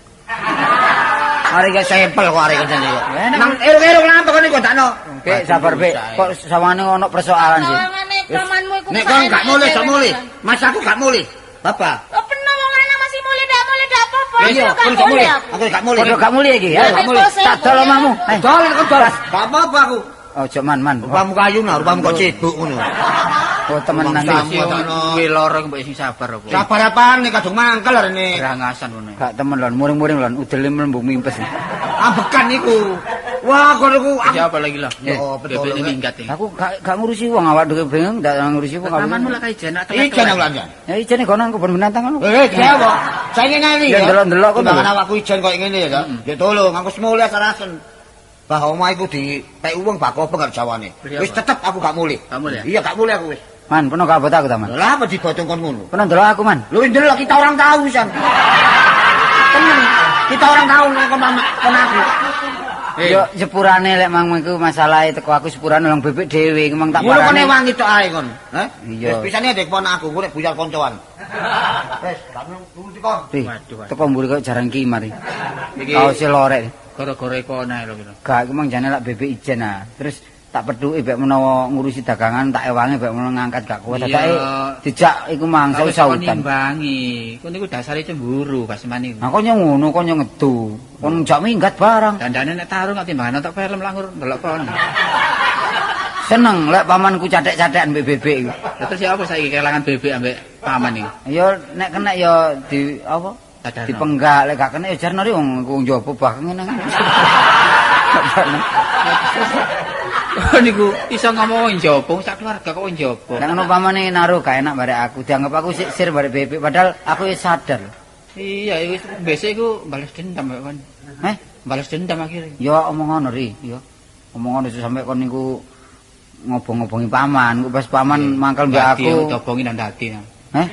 S4: Arek iki sampel kok arek kene kok. Nang eruk-eruk lampu kene kok dakno.
S2: Bek sabar Bek. Kok sawane ono persoalan sih.
S1: Sawangane pamanmu iku.
S4: Nek kon gak mulih, gak mulih. Mas aku gak mulih. Bapak.
S1: Oh bener wong lanang masih mulih ndak apa-apa.
S4: Iya, kon gak mulih. Aku gak mulih.
S2: Padha gak mulih iki ya.
S1: Gak mulih.
S2: Tak dol omahmu.
S4: Dolen kon dolen. Gak apa-apa aku.
S2: Ojo man.
S4: Rupamu kayu nah, rupamu kok cibuk ngono.
S2: Oh temenan
S4: Sama.
S2: iki.
S3: Kuwi lara mbok sing sabar kok.
S4: Sabar apaan nek kadung mangkel rene.
S3: Rangasan ngono.
S2: Gak temen lon, muring-muring lon, udele mlembu mimpes.
S4: Ambekan iku. Wah, kon iku
S3: Siapa lagi lah?
S4: Oh, betul.
S3: Bebek ini minggat iki.
S2: Aku gak ngurusi wong awak dhewe bingung, gak ngurusi wong.
S3: Pamanmu lah kae jen.
S4: Ijen aku lanjut.
S2: Ya ijene kono kebon binatang ngono.
S4: Jawa. Saya ngene
S2: Ya delok-delok kok.
S4: Timbangan awakku ijen koyo ngene ya, ya tolong aku semule sarasen. Bah omah iku dipek wong bako pengar jawane.
S3: Beli
S4: Wis
S3: apa?
S4: tetep aku gak mulih.
S3: Gak mulih ya?
S4: Iya, gak mulih aku wis.
S2: Man, peno kabot aku ta, Man.
S4: Lah apa dibodong kon ngono?
S2: Peno ndelok aku, Man.
S4: Lu ndelok kita orang tahu pisan. Temen. Kita orang tahu nek kon aku.
S2: Yo sepurane lek mang iku masalahe teko aku sepurane wong bebek dhewe iku mang tak
S4: Ngono kon
S2: parani.
S4: wangi tok ae kon. Hah?
S2: Iya.
S4: Wis pisane dek pon aku, ku nek buyar koncoan. Wis, gak nuruti kon.
S2: Ih,
S3: Waduh.
S2: teko mburi kok jaran kimar iki.
S3: Iki
S2: Kaose lorek.
S3: gara-gara iku ana lho kira.
S2: Gak iku mang jane lak bebek ijen ah. Terus tak peduki bek menawa ngurusi dagangan tak ewangi bek menawa ngangkat gak kuat.
S3: Iya.
S2: Dadake dijak iku mang
S3: Wis
S2: sautan.
S3: nimbangi. Ku niku dasare cemburu pas mani.
S2: Nah kok ngono kok ngedu. Kon jak minggat barang.
S3: Dandane nek tarung kok timbangan tok film langur ndelok kon.
S2: Seneng lek pamanku cathek-cathekan mbek bebek iku.
S3: Lah terus ya apa saiki kelangan bebek ambek paman iki?
S2: Ya nek kena ya di apa?
S3: Tadarno.
S2: Dipenggak lek gak kena ya jarno ri wong njaba bah ngene.
S3: Niku iso ngomong njopong sak keluarga kok njopong.
S2: Nek ngono pamane naruh gak enak barek aku, dianggap aku sir barek bebek padahal aku wis sadar.
S3: Iya, iku besok iku balas dendam kok kon.
S2: Heh,
S3: Balas dendam akhirnya.
S2: ya omong ngono ri, ya. Omong ngono sampe kon niku ngobong-ngobongi paman, pas paman mangkel mbek aku.
S3: Diobongi nang dadi.
S2: Heh,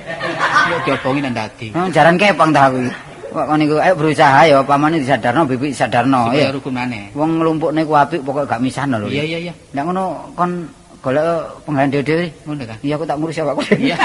S3: Diobongi nang dadi.
S2: jaran kepang ta aku iki. Kok kon niku ayo berusaha ya pamane disadarno bebek disadarno
S3: Supaya
S2: ya.
S3: rukun maneh.
S2: Wong nglumpukne ku apik pokoke gak misahno lho.
S3: Iya.
S2: Nek ngono kon golek penggawean dhewe-dhewe.
S3: Ngono kan?
S2: Iya aku tak ngurus awakku.
S3: Iya.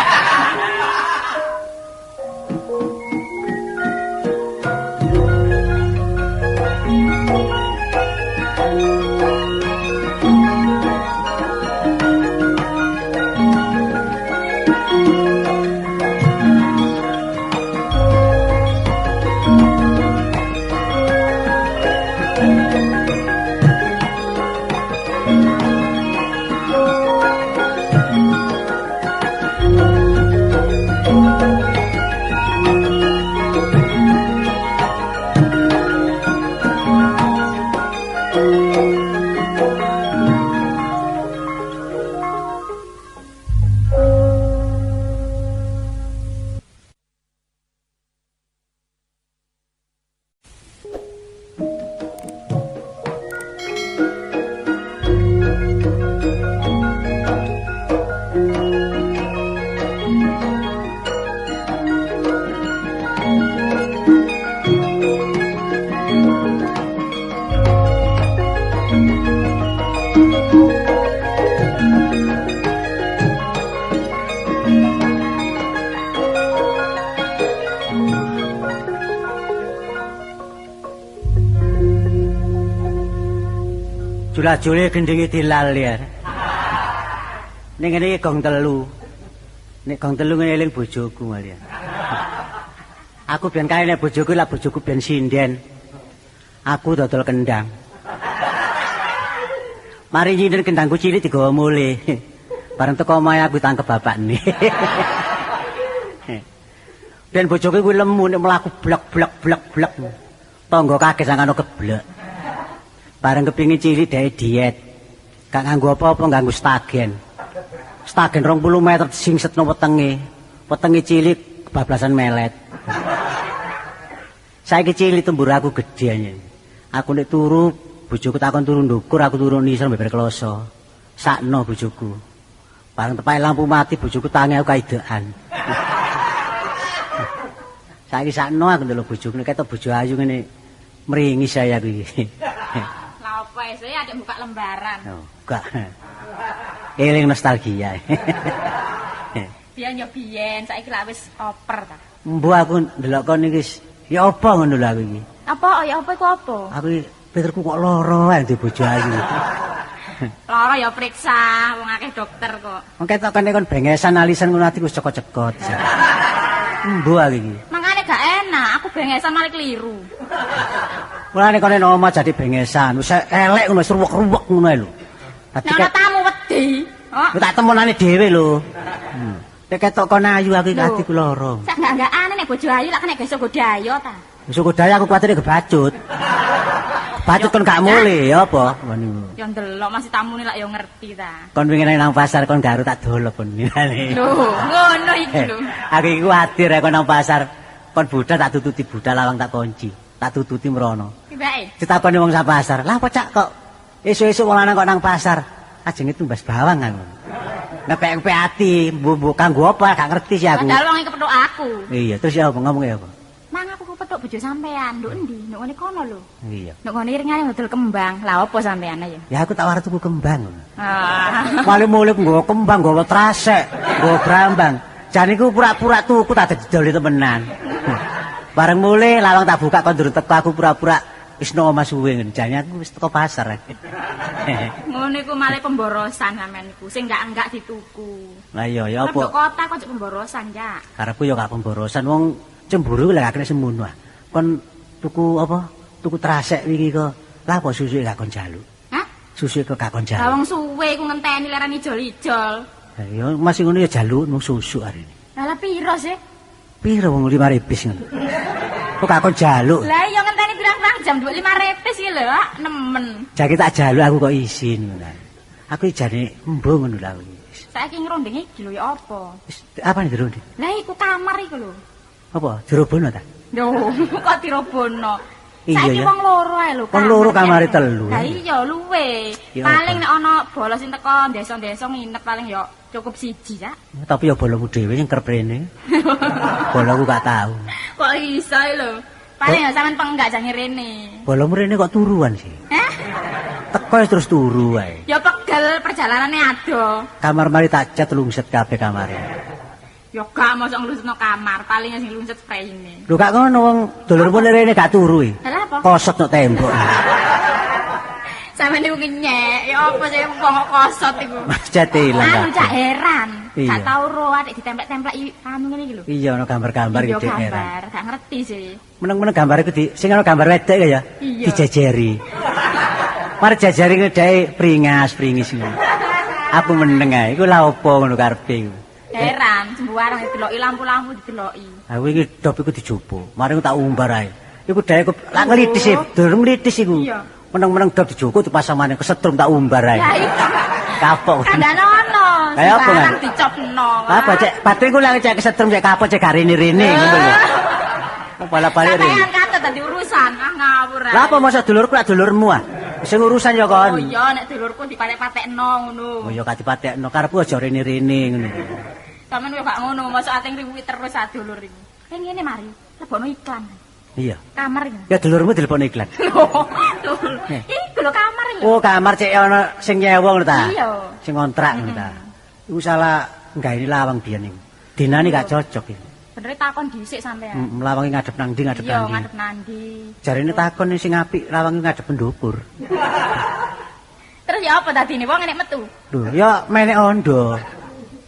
S5: Jula-jule gendhinge dilalir. Ning ngene iki gong telu. Nek gong telu ngene eling bojoku malah. Aku ben kae nek bojoku lah bojoku ben sinden. Aku dodol kendang. Mari nyinden kendangku cilik digawa mule. Bareng teko omahe aku tangkep bapakne. Ben bojoku kuwi lemu nek mlaku blek. Tangga kaget sangkano keblek. Bareng kepingin cilik dhek diet. Gak nganggo apa-apa, nganggo stagen. Stagen 20 meter singsetno wetenge. Wetenge cilik kebablasan melet. Saiki cilik tembur aku gedhe. Aku nek turu, bojoku takon turu ndukur, aku turu nisor beber kloso. Sakno bojoku. Bareng tepae lampu mati, bojoku tangi aku kaidekan. Saiki sakno aku ndelok bojoku nek ketok bojo ayu ngene mringi saya kuwi.
S1: Lah apa saya ada buka lembaran.
S5: Oh, enggak. Eling nostalgia.
S1: Biyen yo biyen, saiki lak wis oper ta.
S5: Mbuh aku ndelok kon iki ya apa ngono lho aku iki.
S1: Apa ya apa iku apa?
S5: Aku pikirku kok lara ae di bojo ayu.
S1: Lara ya periksa, wong akeh dokter kok.
S5: Wong ketokane kon bengesan alisan ngono ati wis cekot-cekot. Embo aku iki.
S1: Mangane gak enak, aku bengesan malah keliru.
S5: Mulane kon nek omah jadi bengesan, wis elek ngono, wis ruwek-ruwek ngono ae lho. Dadi
S1: Nek ana tamu wedi. Oh,
S5: tak temonane dhewe lho. Nek ketok kon ayu aku iki atiku lara.
S1: sak enggak-enggakane nek bojo ayu lak kena geso godayo ta.
S5: Suku daya aku kuwatir kebacut. Bacut kon gak mule ya apa? Ngono.
S1: Ya ndelok masih tamune lak ya ngerti ta.
S5: Kon wingi nang pasar kon garu tak dolop kon ngene.
S1: Lho, ngono iki lho.
S5: Aku iki kuwatir kon nang pasar kon budal tak tututi budal lawang tak kunci. Tak tututi mrono.
S1: Tibake.
S5: Ditakoni wong sak pasar. Lah apa cak kok esuk-esuk wong lanang kok nang pasar? Ajenge tumbas bawang aku. Ngepek-ngepek ati, mbok kanggo apa gak ngerti sih aku.
S1: Padahal wong iki kepethuk aku.
S5: Iya, terus ya apa ngomongnya apa?
S1: Mang aku kepethuk bojo sampean, nduk endi? Nduk ngene kono lho.
S5: Iya.
S1: Nduk ngene iringane ngedol kembang. Lah apa sampean ya?
S5: Ya aku tak war tuku kembang.
S1: Ah.
S5: Male mulih nggawa kembang, nggawa trasek, nggawa brambang. Jan iku pura-pura tuku tak didoli temenan. Bareng mulih lawang tak buka kon durung teko aku pura-pura wis nang omah suwe ngene. Jane aku wis teko pasar.
S1: Ngono iku malah pemborosan sampean iku sing enggak dituku.
S5: Lah iya ya
S1: Nduk
S5: apa?
S1: kota kok pemborosan ya.
S5: Karepku ya gak pemborosan wong cemburu lek gak kena semono. Kon tuku apa? Tuku trasek iki kok. Lah apa susu gak kon jaluk?
S1: Hah?
S5: Susu kok gak kon
S1: Lah
S5: jaluk.
S1: wong suwe iku ngenteni lerane ijol-ijol.
S5: Lah ya masih ngono ya jaluk nang susu arene.
S1: Lah piro sih?
S5: Piro wong 5 ripis ngono. Kok gak kon jaluk?
S1: Lah iya ngenteni pirang-pirang jam 25 repes iki lho, nemen.
S5: Jake tak jaluk aku kok izin ngono. Aku jane embo ngono lha.
S1: Saiki ngrondeng iki lho ya apa?
S5: Apa nih ronde?
S1: Lah iku kamar iku lho.
S5: Apa? Dirobono ta?
S1: Yo, kok dirobono.
S5: Iya,
S1: Saiki
S5: ya.
S1: wong loro ae lho.
S5: Wong loro kamare telu.
S1: Lah iya luwe.
S5: Ya,
S1: Paling
S5: apa?
S1: nek ana bolos sing teko desa-desa nginep paling ya cukup siji, Cak.
S5: Tapi ya bolomu dhewe sing kerep rene. Boloku gak tahu.
S1: Kok iso lho. Paling ya sampean penggak jange rene.
S5: Bolomu rene kok turuan sih.
S1: Hah?
S5: Teko wis terus turu wae.
S1: Ya pegel perjalanane ado.
S5: Kamar mari tak cat lungset kabeh kamare.
S1: Ya gak mosok nglusutno kamar, paling sing lungset sprayine.
S5: Lho gak ngono wong dulurmu rene gak turu e.
S1: Lah apa?
S5: Kosot nang tembok.
S1: Sampeyan niku nyek, ya apa sih wong kok kosot iku.
S5: Cat ilang.
S1: Anu cak heran.
S5: Iya.
S1: Gak tau ro atik ditemplek-templek anu ngene iki lho.
S5: Iya ana gambar-gambar
S1: Iya,
S5: iki daerah.
S1: gambar, gak ngerti sih.
S5: Meneng-meneng gambar iku di sing ana gambar wedok ya.
S1: Iya.
S5: Dijejeri. Mari jejeri ngedai pringis ngono. Aku meneng ae iku lha opo ngono karepe iku.
S1: Heran, sembarang dideloki lampu-lampu dideloki.
S5: Aku iki dop iku dijopo. Mari tak umbar ae. Iku dae lak nglitis e, durung nglitis iku.
S1: Iya.
S5: Meneng-meneng dop dijoko dipasang maneh kesetrum tak umbar ae.
S1: Ya itu.
S5: Kapok.
S1: Kandane ono.
S5: Kayak apa,
S1: sembarang
S5: Ngan?
S1: dicopno.
S5: Apa cek batin ku lak cek kesetrum cek kapok cek garene-rene ngono lho. Balik-balik rene.
S1: Sampeyan kata tadi urusan, ngawur ae.
S5: Lah apa masa dulurku lak dulurmu ah? Sing urusan ya
S1: Oh
S5: kon.
S1: iya nek dulurku dipatek-patekno ngono.
S5: Oh ya kadipatekno karepku aja rene-rene ngono.
S1: Sampeyan yo gak ngono, mosok ating riwi terus adulur iku. Kayak ngene mari, lebono iklan.
S5: Iya.
S1: Kamar iku.
S5: Ya dulurmu telepon iklan.
S1: Loh, iku lho kamar iku.
S5: Oh kamar cek ana sing nyewa ngono ta?
S1: Iya.
S5: Sing kontrak ngono ta. Iku salah nggaeni lawang biyen iku. Dinane gak cocok iki.
S1: Bener takon dhisik sampean.
S5: Lawange ngadep nang ndi ngadep
S1: Iya,
S5: nang ndi.
S1: ngadep nandi.
S5: Jarine takon sing apik lawange ngadep pendukur.
S1: Terus ya apa dadine wong nek metu?
S5: Lho, ya menek ondo.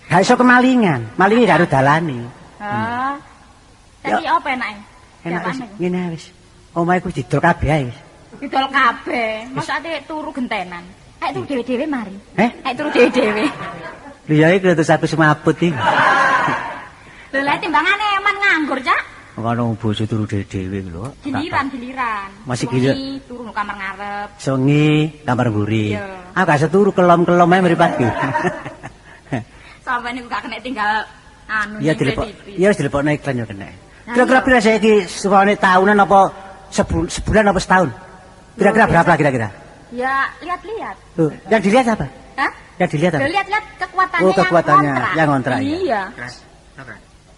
S5: Gak iso kemalingan. Malinge gak ada dalane.
S1: Ah. Tapi apa enake?
S5: Enak wis
S1: Jawabane.
S5: ngene ae wis. Omahe ku didol kabeh ae wis.
S1: Didol kabeh. Maksudnya turu gentenan. Ayo turu dhewe-dhewe mari.
S5: Eh?
S1: Ayo turu dhewe-dhewe.
S5: Lho ya iki terus aku semaput iki.
S1: Lho lah timbangane eman nganggur, Cak.
S5: Ngono bojo turu dhewe-dhewe lho.
S1: Giliran.
S5: Masih
S1: Wengi
S5: giliran.
S1: turu nang kamar ngarep.
S5: Songi kamar mburi.
S1: Iya.
S5: Aku gak seturu kelom-kelom ae mripatku.
S1: Sampai niku gak kena tinggal anu
S5: Iya
S1: ning
S5: dilepok.
S1: TV.
S5: Iya wis dilepokno iklan yo kena.
S1: Nah,
S5: Kira-kira
S1: iya.
S5: pira saiki suwane tahunan apa sebulan apa setahun? Kira-kira berapa kira-kira?
S1: Ya, lihat-lihat.
S5: Tuh, yang dilihat apa?
S1: Hah?
S5: Yang dilihat apa?
S1: Lho lihat-lihat kekuatannya,
S5: Oh, kekuatannya yang ngontrak, ya.
S1: Iya.
S3: Ras, apa?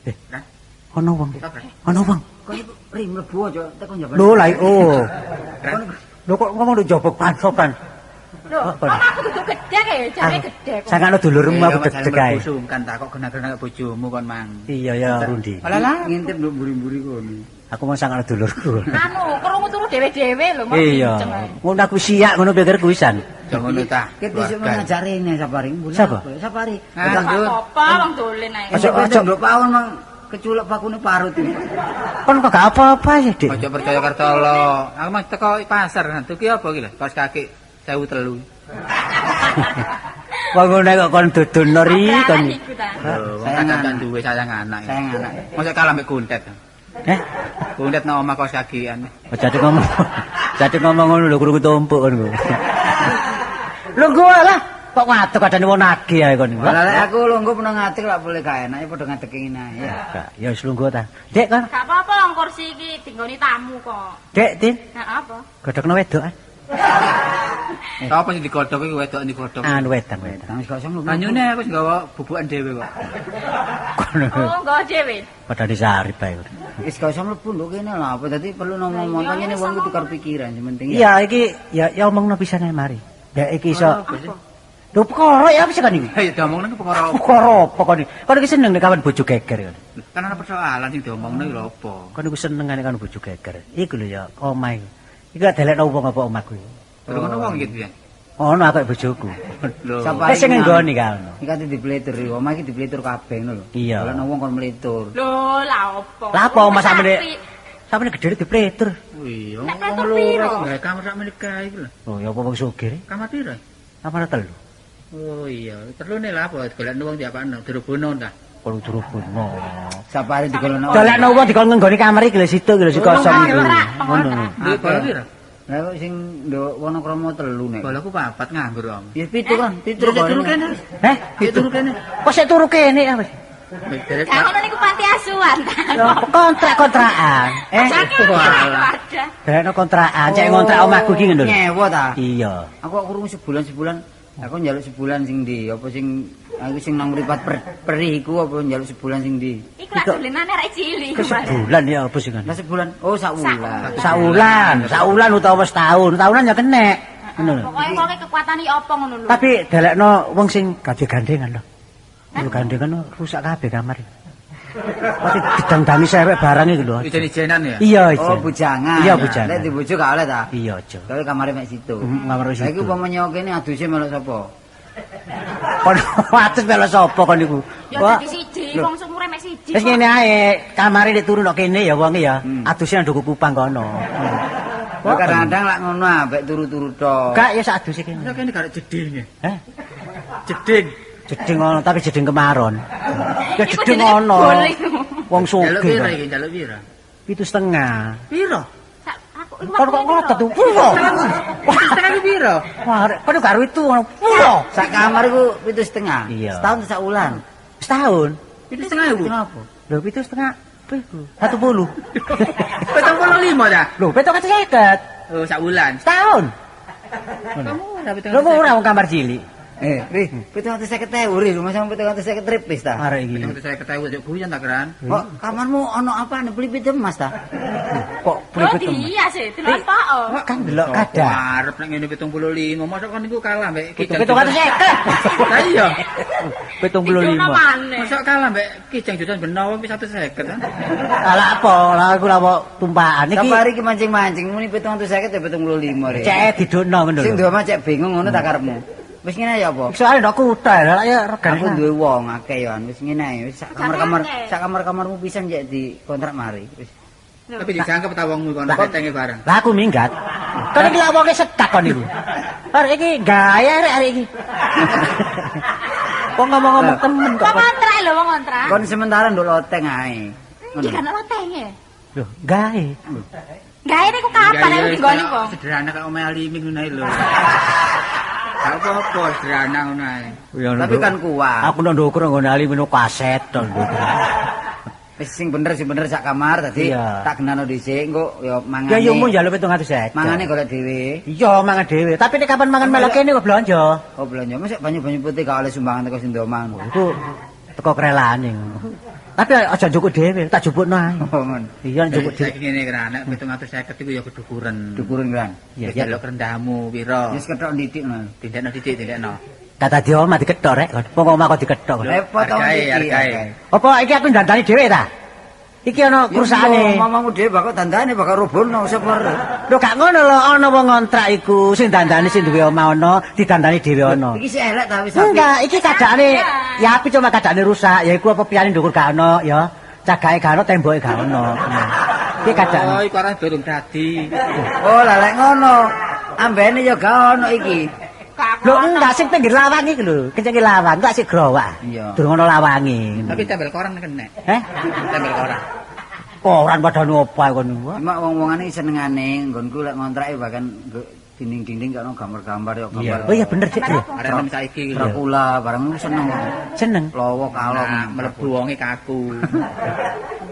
S5: Eh,
S3: Ras,
S5: ono wong.
S3: apa?
S5: Ono wong.
S2: Kok iku ri mlebu aja tekan jaban.
S5: Lho lah oh.
S3: Ras,
S5: Lho kok ngomong nduk jobok sopan.
S1: Loh,
S5: Apa?
S1: omahku kudu gede kae, jare gede kok.
S5: Sangkano dulurmu aku
S3: Iya,
S5: deg-deg ae.
S3: sungkan tak kok kena-kena bojomu kon mang.
S5: Iya ya Rundi.
S3: Alah lah.
S2: Ngintip nduk mburi-mburi kono.
S5: Aku mau sangkano dulurku.
S1: Anu, krungu turu dhewe-dhewe lho, mau
S5: Iya.
S1: kenceng ae.
S5: Ngono aku siak ngono pikir kuwisan.
S3: Jangan ngono ta.
S2: Kita isuk ngajari ini Sapari.
S5: Siapa?
S2: Sapari.
S1: Apa wong dolen ae.
S2: Aja nduk pawon mang keculuk pakune parut iki.
S5: Kon kok gak apa-apa ya, Dik.
S3: Aja percaya kartolo. Aku mah teko pasar kan. Tuku apa iki lho? Kaos kaki 1.300.
S5: Wong ngono kok kon dudono ri kon.
S1: Iku ta.
S3: Wong kadang duwe sayang anak.
S2: Sayang anak.
S3: Mosok kalah mek kuntet.
S5: Eh,
S3: Kuntet nang omah kaos kakian.
S5: jadi ngomong. Jadi ngomong ngono lho krungu tumpuk kon. Lho gua lah, kok ngadeg kadane wong nagih ae kon.
S2: Lah lek aku lungguh pernah ngadeg lak boleh gak enak padha ngadeg ngene ae ya.
S5: Gak, ya wis lungguh ta. Dek kon,
S1: Gak apa-apa wong kursi iki dinggoni tamu kok.
S5: Dek, Tin,
S1: Nah, apa?
S5: godhokno wedok.
S3: Sapa sing digodhog iki wedok digodhog.
S5: Anu wedang, wedang.
S2: Nang kok sing
S3: Banyune aku wis gawa bubukan dhewe kok.
S5: Kono.
S1: Oh, enggak dhewe.
S5: Padha disarip ae.
S2: wis gak usah mlebu lho kene lah apa dadi perlu ngomong tanyane wong ku tukar pikiran sing penting ya.
S5: Iya, iki ya omongno pisan ae mari. Dek iki iso. Lho perkara ya apa sih kan iki?
S3: Ya diomongno ku perkara
S5: Perkara apa kon iki? Kon iki seneng nek kawan bojo geger kon.
S3: kan ana persoalan sing diomongno iki lho apa.
S5: Kon iku senengane kan bojo geger. Iku lho ya omah iku. Iku delekno wong apa omahku iki.
S3: Terus ngono wong iki piye?
S5: Ono aku bojoku.
S3: Lho.
S2: Sapa
S5: Wis sing nggoni kan.
S2: Iki ati dipletur iki, omah iki dipletur kabeh ngono lho.
S5: Iya.
S2: Lah wong kon mletur.
S1: Lho, lah apa?
S5: Lah apa omah sampe sampe gede dipletur.
S3: Iya,
S1: Nek
S3: wong
S1: pletur
S3: loro
S1: piro?
S3: kok gawe kamar sak menikah iki lho.
S5: Oh, ya apa wong sugih?
S3: Kamar piro?
S5: Kamar telu.
S3: Oh iya, terlune lah apa golekno wong diapakno, dirobono ta.
S5: Kalau durubno.
S2: Sapari digolono.
S5: Dolekno wong dikon nggoni kamar iki lho situ iki lho si kosong iku. Ngono.
S3: Duit bola piro?
S2: Lah kok sing nduk Wonokromo 3 nek.
S3: Bolaku 4 nganggur om.
S2: Ya 7 kan, 7
S3: Terus turu kene.
S5: Heh,
S3: Iki turu kene.
S5: kok sik turu kene apa?
S3: Derek
S1: Gak ngono niku panti asuhan ta.
S5: Kontrak-kontrakan.
S1: Saking
S3: walah.
S1: ada.
S5: Derekno kontrakan, cek ngontrak omahku iki ngono lho.
S2: Nyewa ta?
S5: Iya.
S2: Aku kok kurung sebulan. Aku njaluk sebulan sing ndi? Apa sing aku sing nang mripat perih iku apa njaluk sebulan sing ndi?
S1: Iku lak dolenane arek cilik.
S5: Sebulan ya apa sih kan?
S2: Lah sebulan. Oh, sak wulan.
S5: Saulan utawa setahun. Tahunan ya kenek. Ngono lho.
S1: Pokoke kok kekuatan iki apa ngono lho.
S5: Tapi delekno wong sing gawe gandengan lho. Yo gandengan rusak kabeh kamar. Pati gedang-dangi sewek barang iki lho.
S3: ijen-ijenan ya.
S5: Iya, iya.
S2: Oh, bujangan.
S5: Iya, bujangan.
S2: Lek dibojo gak oleh ta?
S5: Iya, aja.
S2: Gawe kamare mek situ.
S5: Kamar wis
S2: Lah iku
S5: itu.
S2: umpama nyewa kene aduse melok sapa?
S5: Kon atus melo sapa kon niku?
S1: Ya dadi siji, wong sumure mek siji.
S5: Wis ngene ae, kamare nek turu nek kene ya wonge ya. Aduse nang duku kupang kono.
S2: Lah kadang-kadang lak ngono ambek turu-turu tok.
S5: Gak ya sak aduse kene.
S3: Ora kene gak jeding ya.
S5: Heh,
S3: Jeding.
S5: jeding ngono tapi jeding kemaron. Ya
S1: Iku
S5: jeding
S1: jenenge
S5: ngono.
S1: boling.
S5: Wong
S3: Jaluk
S5: sugih.
S3: piro
S5: kan.
S3: iki? Jaluk piro?
S5: 7,5.
S3: Piro?
S1: Aku iku
S5: Kon kok ngotot tuh. Puro.
S3: Setengah iki piro?
S5: Wah, kon karo itu ngono. Puro.
S2: Sak kamar iku 7,5.
S5: Iya.
S2: Setahun sak wulan.
S5: Setahun.
S3: Itu setengah ibu.
S2: Kenapa?
S5: Lho 7,5. Piku. 1,10.
S3: 75 dah.
S5: Lho, beto kata 50.
S3: Oh, sak bulan.
S5: Setahun.
S3: Kamu ora
S5: Lho murah wong kamar cilik.
S2: Ri, 750.000 ri, rumah sama 750 tripis ta.
S5: Arek iki.
S3: Saya ketahui aja guyon tak keran.
S2: Kok kamarmu ono apa nih beli pit emas ta?
S5: Kok
S1: Oh
S5: pripet temen?
S1: iya sih, delok Pak. Oh.
S5: Kan delok kadang.
S3: Arep nek ngene 75, mosok kon niku kalah mbek Kijang.
S5: Beto kata 50.
S3: Lah iya.
S5: 75.
S1: maneh.
S3: Mosok kalah mbek Kijang Judan benowo wis 150 kan.
S5: Lah apa? Lah aku lha tumpakan iki.
S2: Safari ki mancing-mancing muni 750 ya 75 ri.
S5: Cek didokno ngono
S2: Sing
S5: lho.
S2: duwe cek bingung ngono tak karepmu. Wis ngene ya apa?
S5: Soale ndok kutha lah ya regane.
S2: Aku duwe wong akeh ya, wis ngene ae. Wis sak kamar-kamarmu pisan njek di kontrak mari. Wis.
S3: Tapi dijangkep ta wongmu kon ketenge bareng.
S5: Lah aku minggat. Kan iki awake setak kon niku. Arek iki gaya arek iki. Kok ngomong-ngomong temen kok.
S1: Wong kontrak lho, wong kontrak.
S2: Kon sementara nduk loteng ae.
S1: Iki kan lotenge.
S5: Loh, gawe.
S1: Gawe niku kapan nek dinggoni kok?
S3: Sederhana kaya Omah Aliming ngono ae lho. Gak apa-apa sederhana ngono ae.
S2: Tapi kan kuat.
S5: Aku nang ndukur nggon ali menu kaset to ndukur.
S2: Wis sing bener sak kamar tadi
S5: Iya.
S2: tak genano dhisik engko ya
S5: Ya
S2: mangane.
S5: yo mun njaluk 750.
S2: Mangane golek dhewe.
S5: Iya, mangan dhewe. Tapi nek kapan mangan melok kene kok blonjo.
S2: Oh belanja mesti banyu-banyu putih gak oleh sumbangan teko Sindomang.
S5: Iku teko krelane ngono. Tapi aja njukuk dhewe, tak jupukno ae.
S2: Oh ngono.
S5: Iya njukuk dhewe.
S3: Saiki ngene keran nek 750 iku ya kedukuran.
S2: Dukuran kan.
S5: Iya,
S3: Ya jaluk rendahmu piro?
S2: Wis ketok ndidik ngono.
S3: Tindakno didik tindakno.
S5: Kata di omah diketok rek. Wong omah kok diketok.
S2: Repot to
S3: Hargae.
S5: Apa iki aku ndandani dhewe ta? Iki ana kerusakane.
S2: Mamamu dhewe bakal dandane bakal robono sepur.
S5: Lho gak ngono lho, ana wong ngontrak iku sing dandani sing duwe omah ana, didandani dhewe ana.
S2: Iki sih elek ta wis.
S5: Enggak, iki kadane ya api cuma kadane rusak, ya iku apa piyane ndukur gak ana ya. Cagake gak ana, temboke gak ana. Iki kadane.
S3: Oh, iku arang durung dadi.
S2: Oh, lah lek ngono. Ambene ya gak ono iki.
S5: Lho enggak sing pinggir lawang iki lho, kencenge lawang, enggak sik growak.
S2: Iya.
S5: Durung ana lawange.
S3: Tapi tempel koran kena.
S5: Heh?
S3: Tempel koran.
S5: Koran padane opo kono.
S2: Cuma wong-wongane senengane nggonku lek ngontrake bahkan dinding-dinding gak ono gambar-gambar ya gambar.
S5: Oh iya bener sik.
S3: Arek nem saiki lho.
S2: Dracula barang seneng.
S5: Seneng.
S2: Lowo kalong.
S3: Nah, mlebu wonge kaku.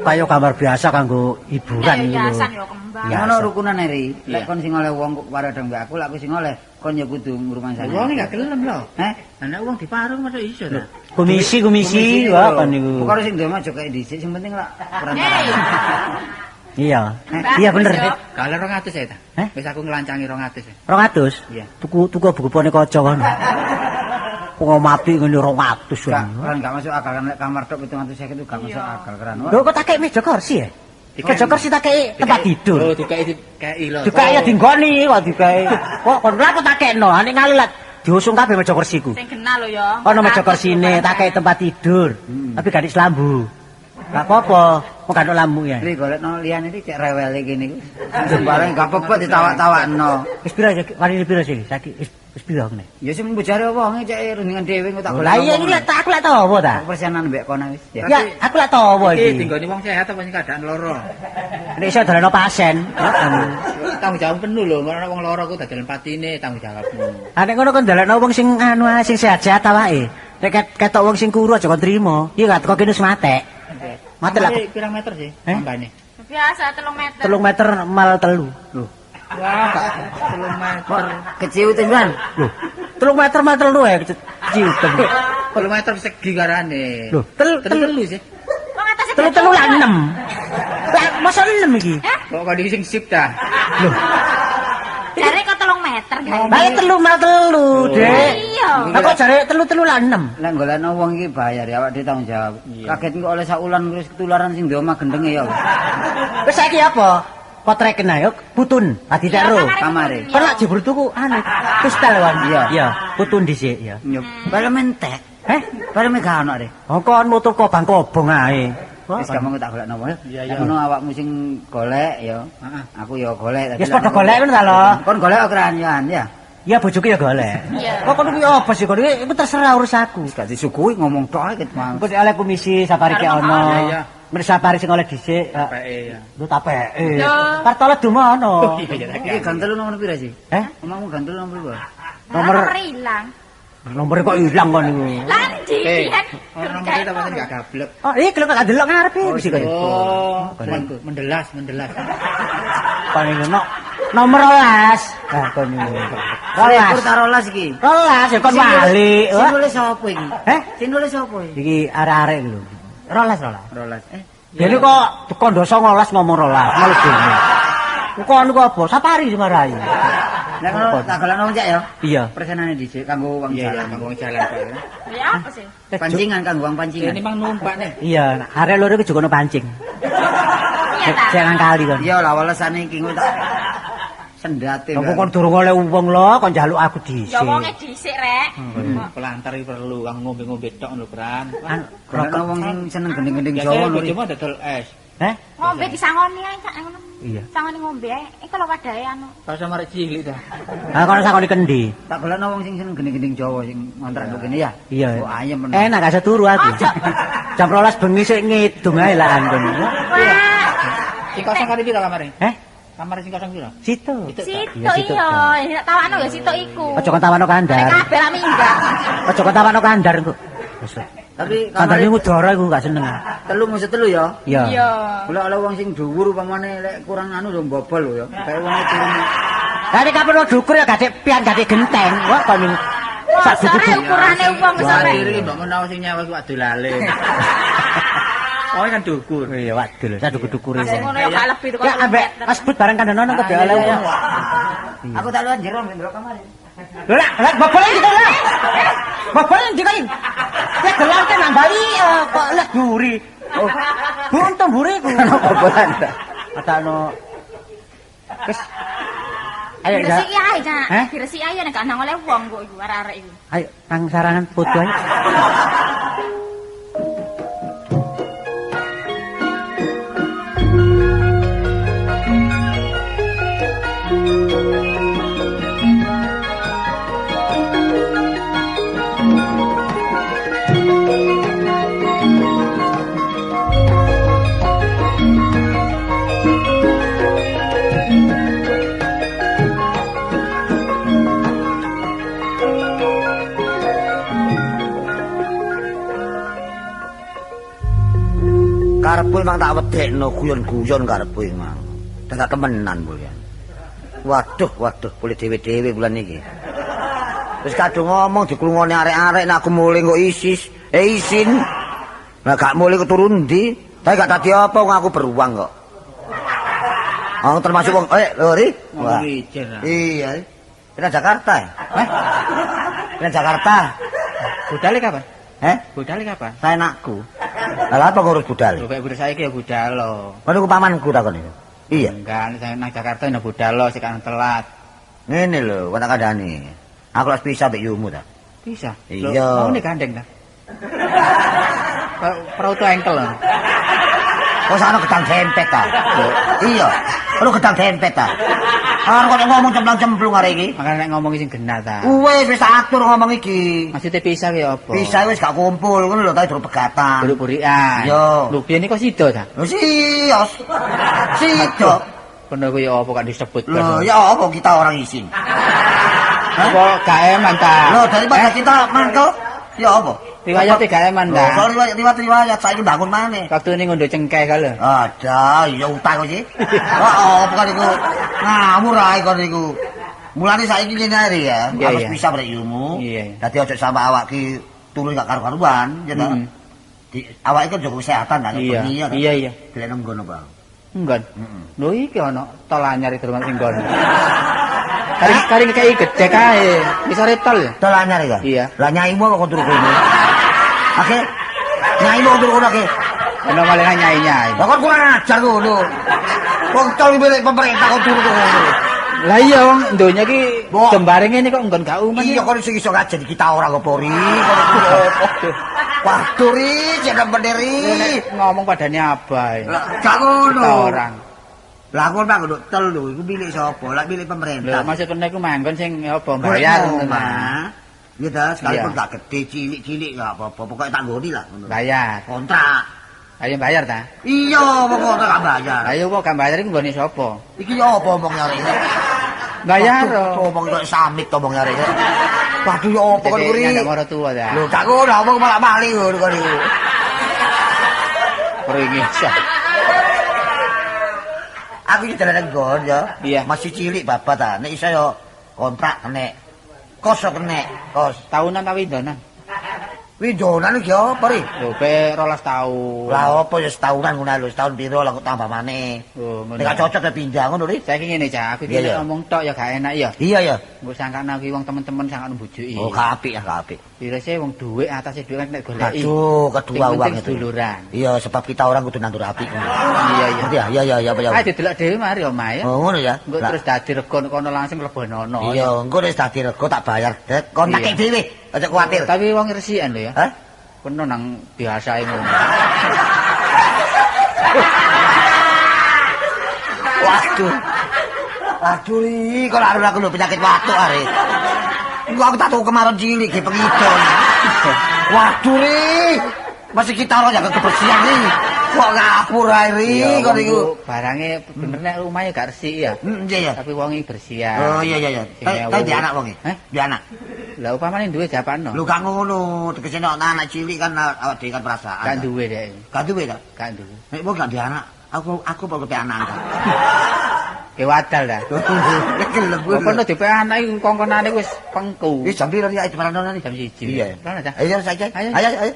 S5: Kaya gambar biasa kanggo hiburan iki lho.
S1: Hiasan ya kembang.
S5: Ya,
S2: Ono
S5: so.
S2: rukunan eri. Lek
S3: Iya.
S2: kon sing oleh wong kok padha mbek aku, lek aku sing oleh kon ya kudu ngrumangsani.
S3: Wong gak gelem lho.
S2: Heh?
S3: Anak wong diparung masa iso ta?
S5: Komisi wah kon niku.
S2: Pokoke sing ndemo aja kaya dhisik, sing penting lak perantaraan.
S5: Iya. Iya bener.
S3: Kalau 200 ya ta?
S5: Heh?
S3: Wis aku nglancangi 200 ya.
S5: 200?
S3: Iya.
S5: Tuku buku pone kaca kon. Wong mati ngene 200
S2: Gak,
S5: kan.
S2: gak masuk akal kan lek kamar tok 750 itu gak masuk akal keran.
S5: Lho kok tak kei meja kursi ya? Meja kursi tak kei tempat tidur.
S3: Oh, dikei lho.
S5: Dikei ya dinggoni kok dikei. Kok kon lha tak kekno, ane ngali lek diusung kabeh meja kursiku.
S1: Sing kenal lho ya.
S5: Ono meja kursine tak kei tempat tidur. Tapi gak di selambu. Gak apa-apa, kok gak ono lampu ya.
S2: Iki golekno liyane iki cek rewel iki niku. Sembarang gak apa-apa ditawak-tawakno.
S5: Wis pira ya? Wani pira sih? Saiki wis pira ngene.
S2: Ya sing mbujare wonge cek rundingan dhewe engko tak
S5: Lah iya iki lek aku lek tawa ta.
S2: persenan mbek kono wis. Ya.
S5: Ya, aku lek tawa
S3: Iki
S5: iki.
S3: dinggoni wong sehat apa sing keadaan loro?
S5: Nek iso daleno pasien.
S3: Tanggung jawab penuh lho, ora wong loro ku dadi patine tanggung jawabmu.
S5: Ah nek ngono kon dalekno wong sing anu ae sing sehat-sehat awake. Nek ketok wong sing kuru aja kon trimo. Iki gak teko kene wis matek. Mati lah.
S3: Pirang meter sih
S5: Eh?
S3: tambane?
S1: Biasa 3 meter.
S5: 3 meter mal 3. Lho.
S3: Wah, 3 meter.
S2: Keciut tenan.
S5: Lho. 3 meter mal 3 ya ciuten.
S3: 3 meter segi garane.
S5: Lho,
S3: telu sih.
S1: Wong atas
S5: 3 lah 6. Lah masa 6 iki?
S3: Kok kok sing sip ta?
S5: Lho.
S1: jare kok 3 meter guys.
S5: Lah 3 mal 3, Dek.
S1: Iya.
S5: Lah kok jare 3 lah 6.
S2: Lek golekno wong iki bayar ya awak dhewe tanggung jawab. Kaget engko oleh sak ulan terus ketularan sing di omah gendenge ya.
S5: Wis saiki apa? Kotreken ae putun, ati tero.
S2: Kamare.
S5: Kon lak jebul tuku anu, kustel wan.
S2: Iya.
S5: Iya, putun dhisik ya.
S2: Nyup. Bare mentek.
S5: Heh?
S2: Bare gak ono rek.
S5: Kon motor kobang kobong ae.
S2: Wis gampang tak golekno wae.
S3: Iya, iya.
S2: Ngono awakmu sing golek ya.
S3: Heeh.
S2: Aku ya golek.
S5: Wis padha golek ngono ta lho.
S2: Kon golek keran ya.
S5: Ya bojoku ya golek.
S1: Iya.
S5: Kok kon kuwi apa sih kon iki terserah urusanku.
S2: Gak disuguhi ngomong tok ae ket mang.
S5: Engko oleh komisi safari ki ono.
S3: Iya, iya.
S5: Mereka safari sing oleh dhisik.
S3: Peke ya.
S5: Lu tapeke.
S1: Yo.
S5: Kartola dumono.
S2: Iki gantelu nomor pira sih?
S5: Eh?
S2: Omahmu gantelu nomor pira?
S5: Nomor
S1: ilang.
S5: nomor kok ilang kon niku.
S1: Lah ndi
S3: Eh,
S1: kan?
S3: orang nomornya tapi enggak gablek.
S5: Oh, iki lho kok ndelok ngarepe mesti kok.
S3: Oh,
S5: Kon-
S3: mendelas.
S5: Kon niku nomor 12. Nah, kon niku. 12.
S2: Tarolas iki.
S5: 12 ya kon bali.
S2: Sing nulis sapa iki?
S5: Eh?
S2: Sing nulis sapa iki?
S5: Iki arek-arek lho. 12.
S3: Rolas.
S5: Jadi kok kondo 19 ngomong 12 malah dene. Kok anu kok apa? Safari dimarahi.
S2: Nek ngono tak golekno cek ya.
S5: Iya.
S2: Persenane dhisik kanggo wong
S3: Iya,
S2: jalan.
S3: ngomong jalan Pak.
S1: Ya apa sih?
S2: Pancingan kanggo wong
S3: Ini
S2: pancingan.
S3: mang numpak nih.
S5: Iya, arek loro iki juga ono pancing.
S1: Iya ta.
S5: Jangan kali kon.
S2: Iya lah walesane iki ngono tak sendate.
S5: Apa kon durung oleh wong lho, kon njaluk aku
S1: Ya wonge
S5: dhisik.
S1: dhisik rek.
S3: Pelantar iki perlu kang ngombe-ngombe tok lho, Pran.
S2: Golekno wong sing seneng gending-gending Jawa
S3: Biasanya
S2: lho.
S3: bojomu dodol es.
S5: Eh?
S1: Ngombe disangoni ae cak ngono.
S5: Iya.
S1: Sangoni ngombe ae. Iki lho wadahe anu.
S3: Pas sama rek cilik dah.
S5: Ah kon sakoni kendi.
S2: Tak golekno wong sing seneng gending-gending Jawa sing ngontrak kok kene ya.
S5: Iya.
S2: Oh ayem men.
S5: Enak gak turu aku. Jam 12 bengi sik ngidung ae lah kon.
S1: Wah,
S3: Sing kosong kali piro kamare?
S5: Eh?
S3: Kamar sing kosong piro?
S5: Situ.
S1: situ
S5: Iya, situ.
S1: iya. Nek tawakno ya situ iku.
S5: Aja kon tawano
S1: Nek
S5: kandar.
S1: kabeh lah minggat.
S5: Aja kon tawano kandar engko. Wis.
S2: Tapi
S5: Kandar
S2: kamare
S5: niku udara iku gak seneng.
S2: telu mesti telu ya.
S5: Iya.
S1: Iya.
S2: Golek oleh wong sing dhuwur upamane lek kurang anu lho mbobol lho ya. Kayak wong turun.
S5: Tapi kapan lo dukur ya gadek pian gadek genteng. Wah kon niku. Sak
S1: Sare
S5: dukur.
S1: ukurane wong wis sampe.
S3: Diri mbok menawa sing nyawa kuwi dolale. Oh kan dukur.
S5: Iya, waduh lho, sak dukur-dukure.
S1: Sing ngono ya gak lebih kok.
S5: Ya ambek Mas Bud bareng kandhane nang kebe oleh wong.
S2: Aku tak luar jero ndelok kamar.
S5: Lho lah bobol iki lho. Bobol iki kan. Ya gelar kan nang Bali kok lek duri. Oh, buntung buriku.
S2: Napa bolan?
S5: Adakno. Wis. Ayo, Cak.
S6: Diresiki ae, Cak.
S5: Heh?
S6: Diresiki ae nek gak nang oleh wong kok iku arek-arek iku.
S5: Ayo, nang sarangan foto ayo.
S4: Karepku emang tak wedekno guyon-guyon karepku emang. Tak temenan bulan. Waduh, boleh dhewe-dhewe bulan iki. Wis kadung ngomong dikrungoni arek-arek nek aku mulih kok isin. Lah gak mulih keturun ndi? Tapi gak tadi apa wong aku beruang kok. Oh, termasuk wong lori.
S3: Ngomong ijen.
S4: Iya. Pindah Jakarta ya?
S5: Hah?
S4: Pindah Jakarta.
S5: Budale kapan? Budale kapan?
S4: Saya anakku. Lah apa ngurus budal?
S5: Lho kaya budal saiki ya budalo.
S4: Kan iku pamanku takon iki. Iya.
S5: Enggak, saya nang Jakarta ya budalo sik kan telat.
S4: Ngene lho, kok tak kandhani. Aku lek bisa mbek yumu ta.
S5: Bisa.
S4: Iya.
S5: Mau nih gandeng ta? Prauto engkel.
S4: Kok sana gedang dempet ta? Iya. Lu gedang dempet ta? Kok ngomong cemplung-cemplung arek iki?
S5: Makane nek ngomong sing genah ta.
S4: Wis atur ngomong iki.
S5: Maksudnya pisah ya apa?
S4: Bisa wis gak kumpul ngono lho ta durung pegatan.
S5: Burik-burikan.
S4: Yo.
S5: Lho biyen iki kok sida ta?
S4: Lho sios. Sido.
S5: Kono ku ya apa gak disebut
S4: Lho
S5: kan.
S4: ya apa kita orang isin.
S5: Apa gak eman ta?
S4: Lho daripada kita mangkel ya apa?
S5: Riwayate gak eman
S4: Lho
S5: ta?
S4: soal riwayat saiki bangun maneh.
S5: Waktu ini ngondo cengkeh kali.
S4: Ada, ya utang kok sih. Oh, bukan iku. Ngamur ae kon iku. Mulane saiki ngene ae ya,
S5: Iya,
S4: harus
S5: iya.
S4: bisa brek ilmu.
S5: Iya.
S4: Dadi ojo sama awak ki turu gak karu-karuan, ya ta.
S5: Mm.
S4: Di awak iku jaga kesehatan kan,
S5: Iya.
S4: bengi ya.
S5: Iya, iya.
S4: Delek nang ngono, Bang.
S5: Enggak.
S4: Heeh.
S5: Lho iki ana tol anyar iki ing kono. Kari kei gede kae. Misore tol ya.
S4: Tol anyar ya?
S5: Iya.
S4: Lah nyaimu kok turu kene. Oke. Nyaimu kok turu kono oke.
S5: Ono malah nyai-nyai.
S4: Lah kok kurang ajar ngono. Wong tol milik pemerintah kok turu kono.
S5: Lah iya wong donya iki
S4: Mbok.
S5: jembare ngene kok nggon gak uman.
S4: Iya kok iso ngajeni kita ora ngopori. Waduh ri, jeneng benderi.
S5: Ngomong padane abae.
S4: Lah gak ngono.
S5: Kita orang.
S4: Lah aku bang nduk tel lho, iku milik sapa? Lah milik
S5: Lho
S4: pemerintah.
S5: maksud kene iku manggon sing apa bayar ngono ta.
S4: Mah. Ya ta, sekalipun
S5: Iya.
S4: gak gede cilik-cilik gak apa-apa, pokoke tak nggoni lah ngono.
S5: Bayar.
S4: Kontrak.
S5: Ayo bayar ta?
S4: Iya, pokoke gak bayar.
S5: Ayo kok gak bayar iku nggone sapa?
S4: Iki ya apa omong arek?
S5: Bayar.
S4: Waduh, omong kok samit to omong arek. Waduh ya apa kok
S5: Jadi
S4: nguri?
S5: nyanda mara tua ta.
S4: Lho gak ngono, omong malah mali ngono kok niku.
S5: Pringisa.
S4: Aku iki jalan nggon ya.
S5: Iya.
S4: Masih cilik bapak ta. Nek iso ya kontrak kena. Kos yo kena. Kos.
S5: Tahunan ta windonan?
S4: Windonan iki apa ri?
S5: Lho pe 12 taun.
S4: Lah apa ya setahunan ngono lho, setahun piro lah kok tambah maneh.
S5: Oh, ngono.
S4: Nek gak cocok ya pindah ngono ri.
S5: Saiki ngene Cak, aku iki
S4: Iya, iya.
S5: nek ngomong tok ya gak enak ya.
S4: Iya ya.
S5: Mbok sangkane aku wong temen-temen sangkane mbujuki.
S4: Oh, gak apik ya, gak apik.
S5: Direse wong dhuwit atase dhuwit kan nek goleki.
S4: Aduh, kedua
S5: Sing
S4: uang
S5: penting
S4: itu.
S5: seduluran.
S4: Iya, sebab kita orang kudu nandur apik.
S5: Iya iya.
S4: Ngerti ya? Iya iya iya apa ya.
S5: Ayo didelok dhewe mari omahe.
S4: Oh, ngono ya.
S5: Engko
S4: Lah,
S5: terus dadi rego kono langsung mlebonono.
S4: iya, engko nek dadi rego tak bayar. Kontak
S5: Iya.
S4: dhewe, aja kuwatir.
S5: Tapi wong resikan lho ya.
S4: Hah?
S5: Kono nang biasae ngono.
S4: Waduh. Waduh ri, kok arep aku lho penyakit watuk are. Engko aku tak tuku kemarin cilik ge pengidon. Waduh ri. Masih kita ora jaga kebersihan ri. Kok ngapur ae ri kok niku.
S5: Barange bener nek omahe gak resik ya.
S4: Iya ya.
S5: Tapi wonge bersihan.
S4: Oh iya iya iya. Tapi di anak wong
S5: Hah?
S4: Di anak.
S5: Lah upamane duwe japano.
S4: Lu gak ngono, tegese nek ana anak cilik kan awak dhewe kan perasaan.
S5: Gak duwe dek.
S4: Gak duwe ta?
S5: Gak duwe.
S4: Nek wong gak di anak, aku perlu pe anak kan.
S5: Ke wadal dah.
S4: Gelem
S5: Kok kono dipe anak iki kongkonane wis pengku.
S4: Wis jam piro ya itu parano nih?
S5: Jam 1.
S4: Iya.
S5: Kan aja.
S4: Ayo saja.
S5: Ayo.
S4: Ayo ayo.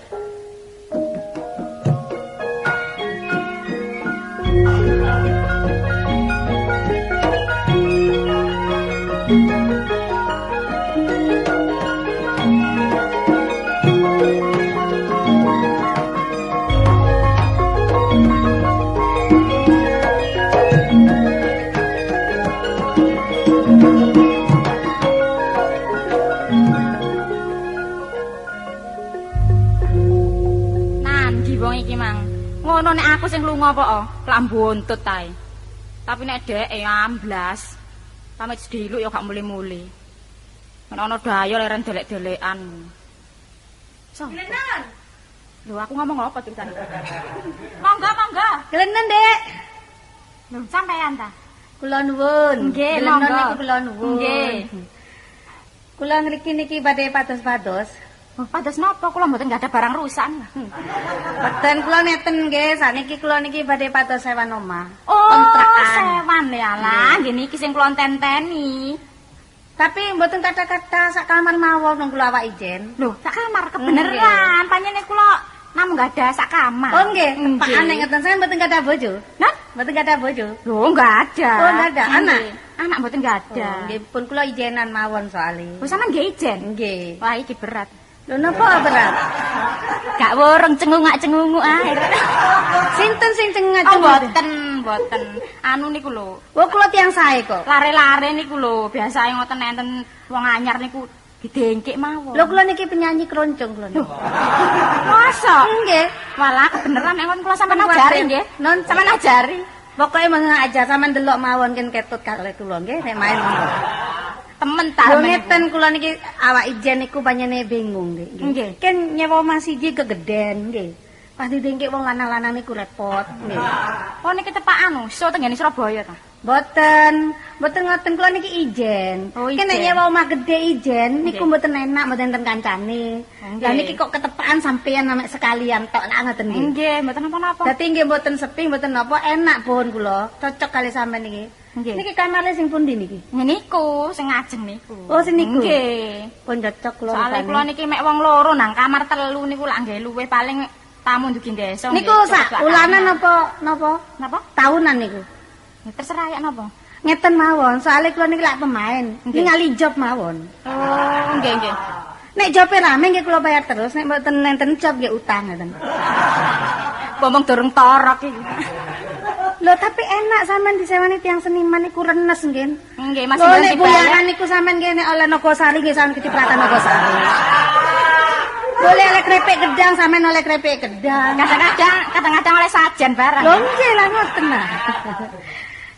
S6: aku sing lunga apa lak buntut tae. Tapi nek dheke amblas. Pamit sediluk ya gak muli-muli. Nek ana daya leren delek-delekan. So.
S1: Glenen.
S6: Lho aku ngomong apa tulisan? Monggo, monggo.
S1: Glenen, Dek.
S6: Lho sampean ta?
S1: Kula nuwun.
S6: Nggih,
S1: Glenen
S6: monggo.
S1: niku kula nuwun.
S6: Nggih.
S1: Kula ngriki niki badhe pados-pados.
S6: Oh, pados napa kula mboten enggak ada barang rusak.
S1: Mboten kula neten nggih, saniki kula niki badhe pados sewan omah.
S6: Oh,
S1: Kontrakan.
S6: sewan ya lah. Nggih niki sing kula tenteni.
S1: Tapi mboten kata-kata sak kamar mawon nang kula awak ijen.
S6: Lho, sak kamar kebeneran. Panjenengan kula namung enggak ada sak kamar.
S1: Oh nggih, tepaan nek ngeten sampeyan mboten kada bojo.
S6: Nah,
S1: Mboten kada bojo.
S6: lho enggak ada.
S1: Oh, enggak ada. Anak?
S6: Nggih. Anak mboten enggak ada.
S1: Oh, nggih pun kula ijenan mawon soalé.
S6: Oh, sampean nggih ijen.
S1: Nggih.
S6: Wah, iki berat.
S1: Lho napa berat?
S6: Gak woreng cengungak-cengunguk ae.
S1: Sinten sing cengat
S6: Oh, mboten. Anu niku lho.
S1: Oh kula tiyang sae kok.
S6: Lare-lare niku lho, biasa ngoten enten wong anyar niku didengkek mawon.
S1: Lho kula niki penyanyi keroncong kula niku.
S6: Masa?
S1: Nggih.
S6: Walah kebeneran nek kula sampean
S1: Pun
S6: ajari
S1: wae.
S6: nggih.
S1: Non
S6: Sampean ajari.
S1: Pokoke mengajar sampean delok mawon ken ketut kalih kula nggih nek main monggo.
S6: Temen ta.
S1: Lho ngeten kula niki awak ijen niku panjenengan bingung nggih.
S6: Nggih.
S1: Ken nyewa omah siji kegeden nggih. Pas didengkek wong lanang-lanang niku repot nggih.
S6: Oh niki tepak anu, so tenggene Surabaya ta.
S1: Mboten ngoten kula niki ijen.
S6: Oh,
S1: Ken nek
S6: ijen.
S1: nyewa omah gede ijen niku
S6: Nggih.
S1: mboten enak mboten enten kancane.
S6: Nggih.
S1: Lah niki kok ketepaan sampean ame sekalian tok nak ngoten nggih.
S6: Nggih, mboten napa-napa.
S1: Dadi nggih mboten sepi mboten napa enak pun kula. Cocok kali sampean niki.
S6: Nggih.
S1: Niki kamare sing pundi niki?
S6: Niku sing ngajeng niku.
S1: Oh, sing niku?
S6: Nggih.
S1: Pun cocok kula.
S6: Soale
S1: rupane.
S6: kula niki mek wong loro nang kamar telu niku lak nggih luwih paling tamu ndugi desa.
S1: Niku sak ulanan apa napa?
S6: Napa?
S1: Tahunan niku.
S6: Ya terserah ya napa.
S1: Ngeten mawon, soalnya kula niki lak pemain.
S6: Nggih.
S1: Ningali job mawon.
S6: Oh, nggih nggih.
S1: Nek jobe rame nggih kula bayar terus, nek mboten nenten job nggih utang ngoten.
S6: Ngomong durung torok iki.
S1: Lho tapi enak sampean disewani tiyang seniman niku renes nggih.
S6: Nggih, Mas.
S1: Lho nek bulangan niku sampean nggih nek oleh Nogosari nggih sampean kecipratan Nogosari. Boleh oleh krepek gedang sampean oleh krepek gedang.
S6: Kadang-kadang oleh sajen barang.
S1: Lho nggih lah ngoten nah.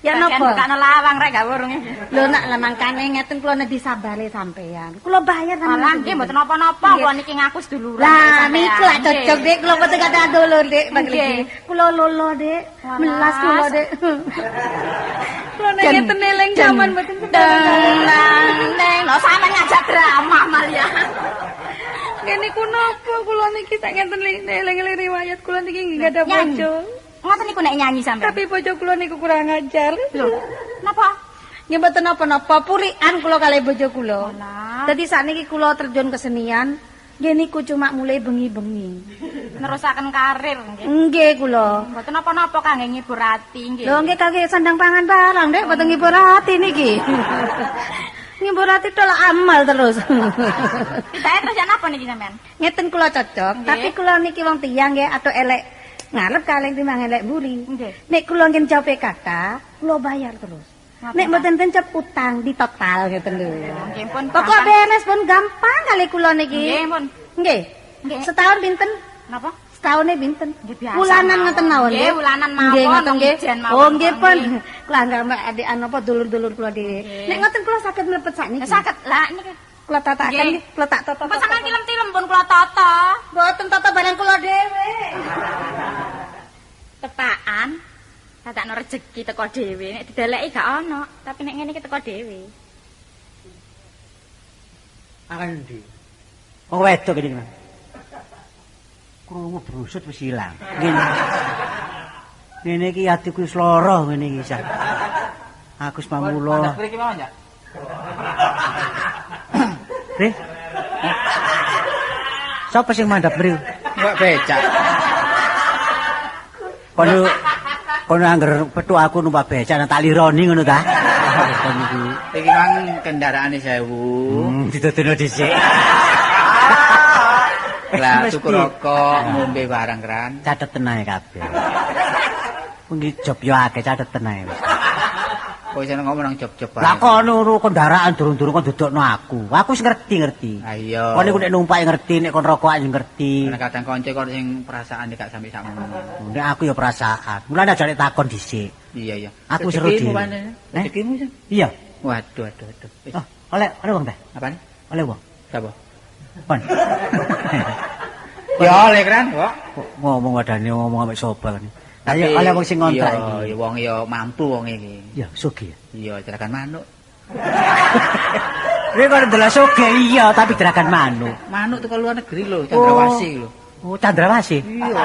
S1: Ya napa?
S6: Bukan lawang rek gak wurung iki.
S1: Lho nak lah mangkane ngeten kula nedhi sabare sampean. Kula bayar
S6: Malah
S1: sampean.
S6: nggih mboten napa-napa, kula niki ngaku seduluran.
S1: Lah niku lak cocok Dik, kula mboten kata dulur Dik,
S6: Nggih.
S1: bagi kula lolo Dik,
S6: Walah.
S1: melas kula Dik. Kula nek ngeten eling jaman mboten
S6: Neng, lho sampe ngajak drama Malia.
S1: Kene ku napa kula niki sak ngenten eling-eling riwayat kula niki nggih ada
S6: Nyanyi.
S1: bojo.
S6: Ngoten niku nek nyanyi sampean.
S1: Tapi bojo kula niku kurang ajar.
S6: Lho, napa?
S1: Nggih mboten napa-napa, purikan kula kalih bojo kula.
S6: Walah.
S1: Dadi sakniki kula terjun kesenian, nggih niku cuma mulai bengi-bengi.
S6: Nerusaken karir nggih.
S1: Nggih kula.
S6: Mboten napa-napa kangge ngibur ati nggih.
S1: Lho nggih kangge sandang pangan barang Dek, mboten ngibur hati niki. Ngibur hati tolak amal terus.
S6: Kita terus ya napa niki sampean?
S1: Ngeten kula cocok,
S6: Nggih.
S1: tapi kula niki wong tiyang nggih atau elek ngarep kaleng timbang elek mburi.
S6: Nggih.
S1: Nek kula ngen jawab kata, kula bayar terus.
S6: Ngapa,
S1: Nek
S6: Pak?
S1: mboten tencep utang di total ngeten lho.
S6: Nggih pun.
S1: Pokok beres pun gampang kali kula niki.
S6: Nggih pun.
S1: Nggih.
S6: Nggih.
S1: Setahun pinten?
S6: Napa?
S1: Setahunnya pinten?
S6: Nggih, biasa
S1: Bulanan
S6: mawon.
S1: ngeten mawon
S6: Nggih, bulanan mawon,
S1: Nggih, ngoten nggih.
S6: ijen mawon,
S1: Oh, nggih pun.
S6: nggih.
S1: Kula anggap adik apa dulur-dulur kula dhewe.
S6: Nggih.
S1: Nek ngoten kula saged mlebet sakniki.
S6: Ya saged lah niki.
S1: Kula tatakan
S6: Nggih.
S1: nggih, kula tak toto.
S6: Apa sampean film-film pun kula tata.
S1: Mboten toto barang kula dhewe.
S6: Tepaan. Tatakno rejeki teko dhewe. Nek dideleki gak ono, tapi nek ngene iki teko dhewe.
S5: Akan ndi? Wong wedok iki, Mas. Krungu brusut wis ilang. Ngene. Ngene iki atiku wis lara ngene iki, Sak. Aku wis pamula.
S3: Mandap mriki mawon ya.
S5: Re. Sapa sing mandhap mriku?
S3: Mbak becak.
S5: Kono angger petuk aku numpak becak nang tak lironi ngono ta? Kono iki.
S3: Iki mang kendaraane 1000.
S5: Didodeno dhisik.
S3: Lah
S5: Mesti.
S3: tuku rokok, ngombe barang kan.
S5: Cateten ae kabeh. Kuwi job yo akeh cateten ae.
S3: Kok iso ngomong nang job-job
S5: Lah kon nuru kendaraan durung-durung kon dudukno aku. Aku wis ngerti.
S3: Ha iya.
S5: Kon niku nek numpak ngerti, nek kon rokokan yo ngerti.
S3: Karena kadang konco kok sing perasaan gak sampe sakmono.
S5: Nek aku ya perasaan. Mulane aja nek takon dhisik.
S3: Iya.
S5: Aku seru
S3: Rezekimu,
S5: dhewe.
S3: Pane. Rezekimu sih.
S5: Iya.
S3: Waduh. Wis.
S5: Oh, oleh wong teh.
S3: Apane?
S5: Oleh wong.
S3: Sapa?
S5: Kon.
S3: Ya oleh kan, kok.
S5: Kok ngomong wadane ngomong ambek sapa kan. Lah ya oleh wong sing ngontrak iki.
S3: Iya, wong ya mampu wong iki.
S5: Ya sugih.
S3: Iya, jeragan manuk.
S5: Kowe kok ndelok sugih iya, tapi gerakan manuk.
S3: Manuk teko luar negeri lho, Candrawasih lho.
S5: Oh, Candrawasih.
S3: Iya.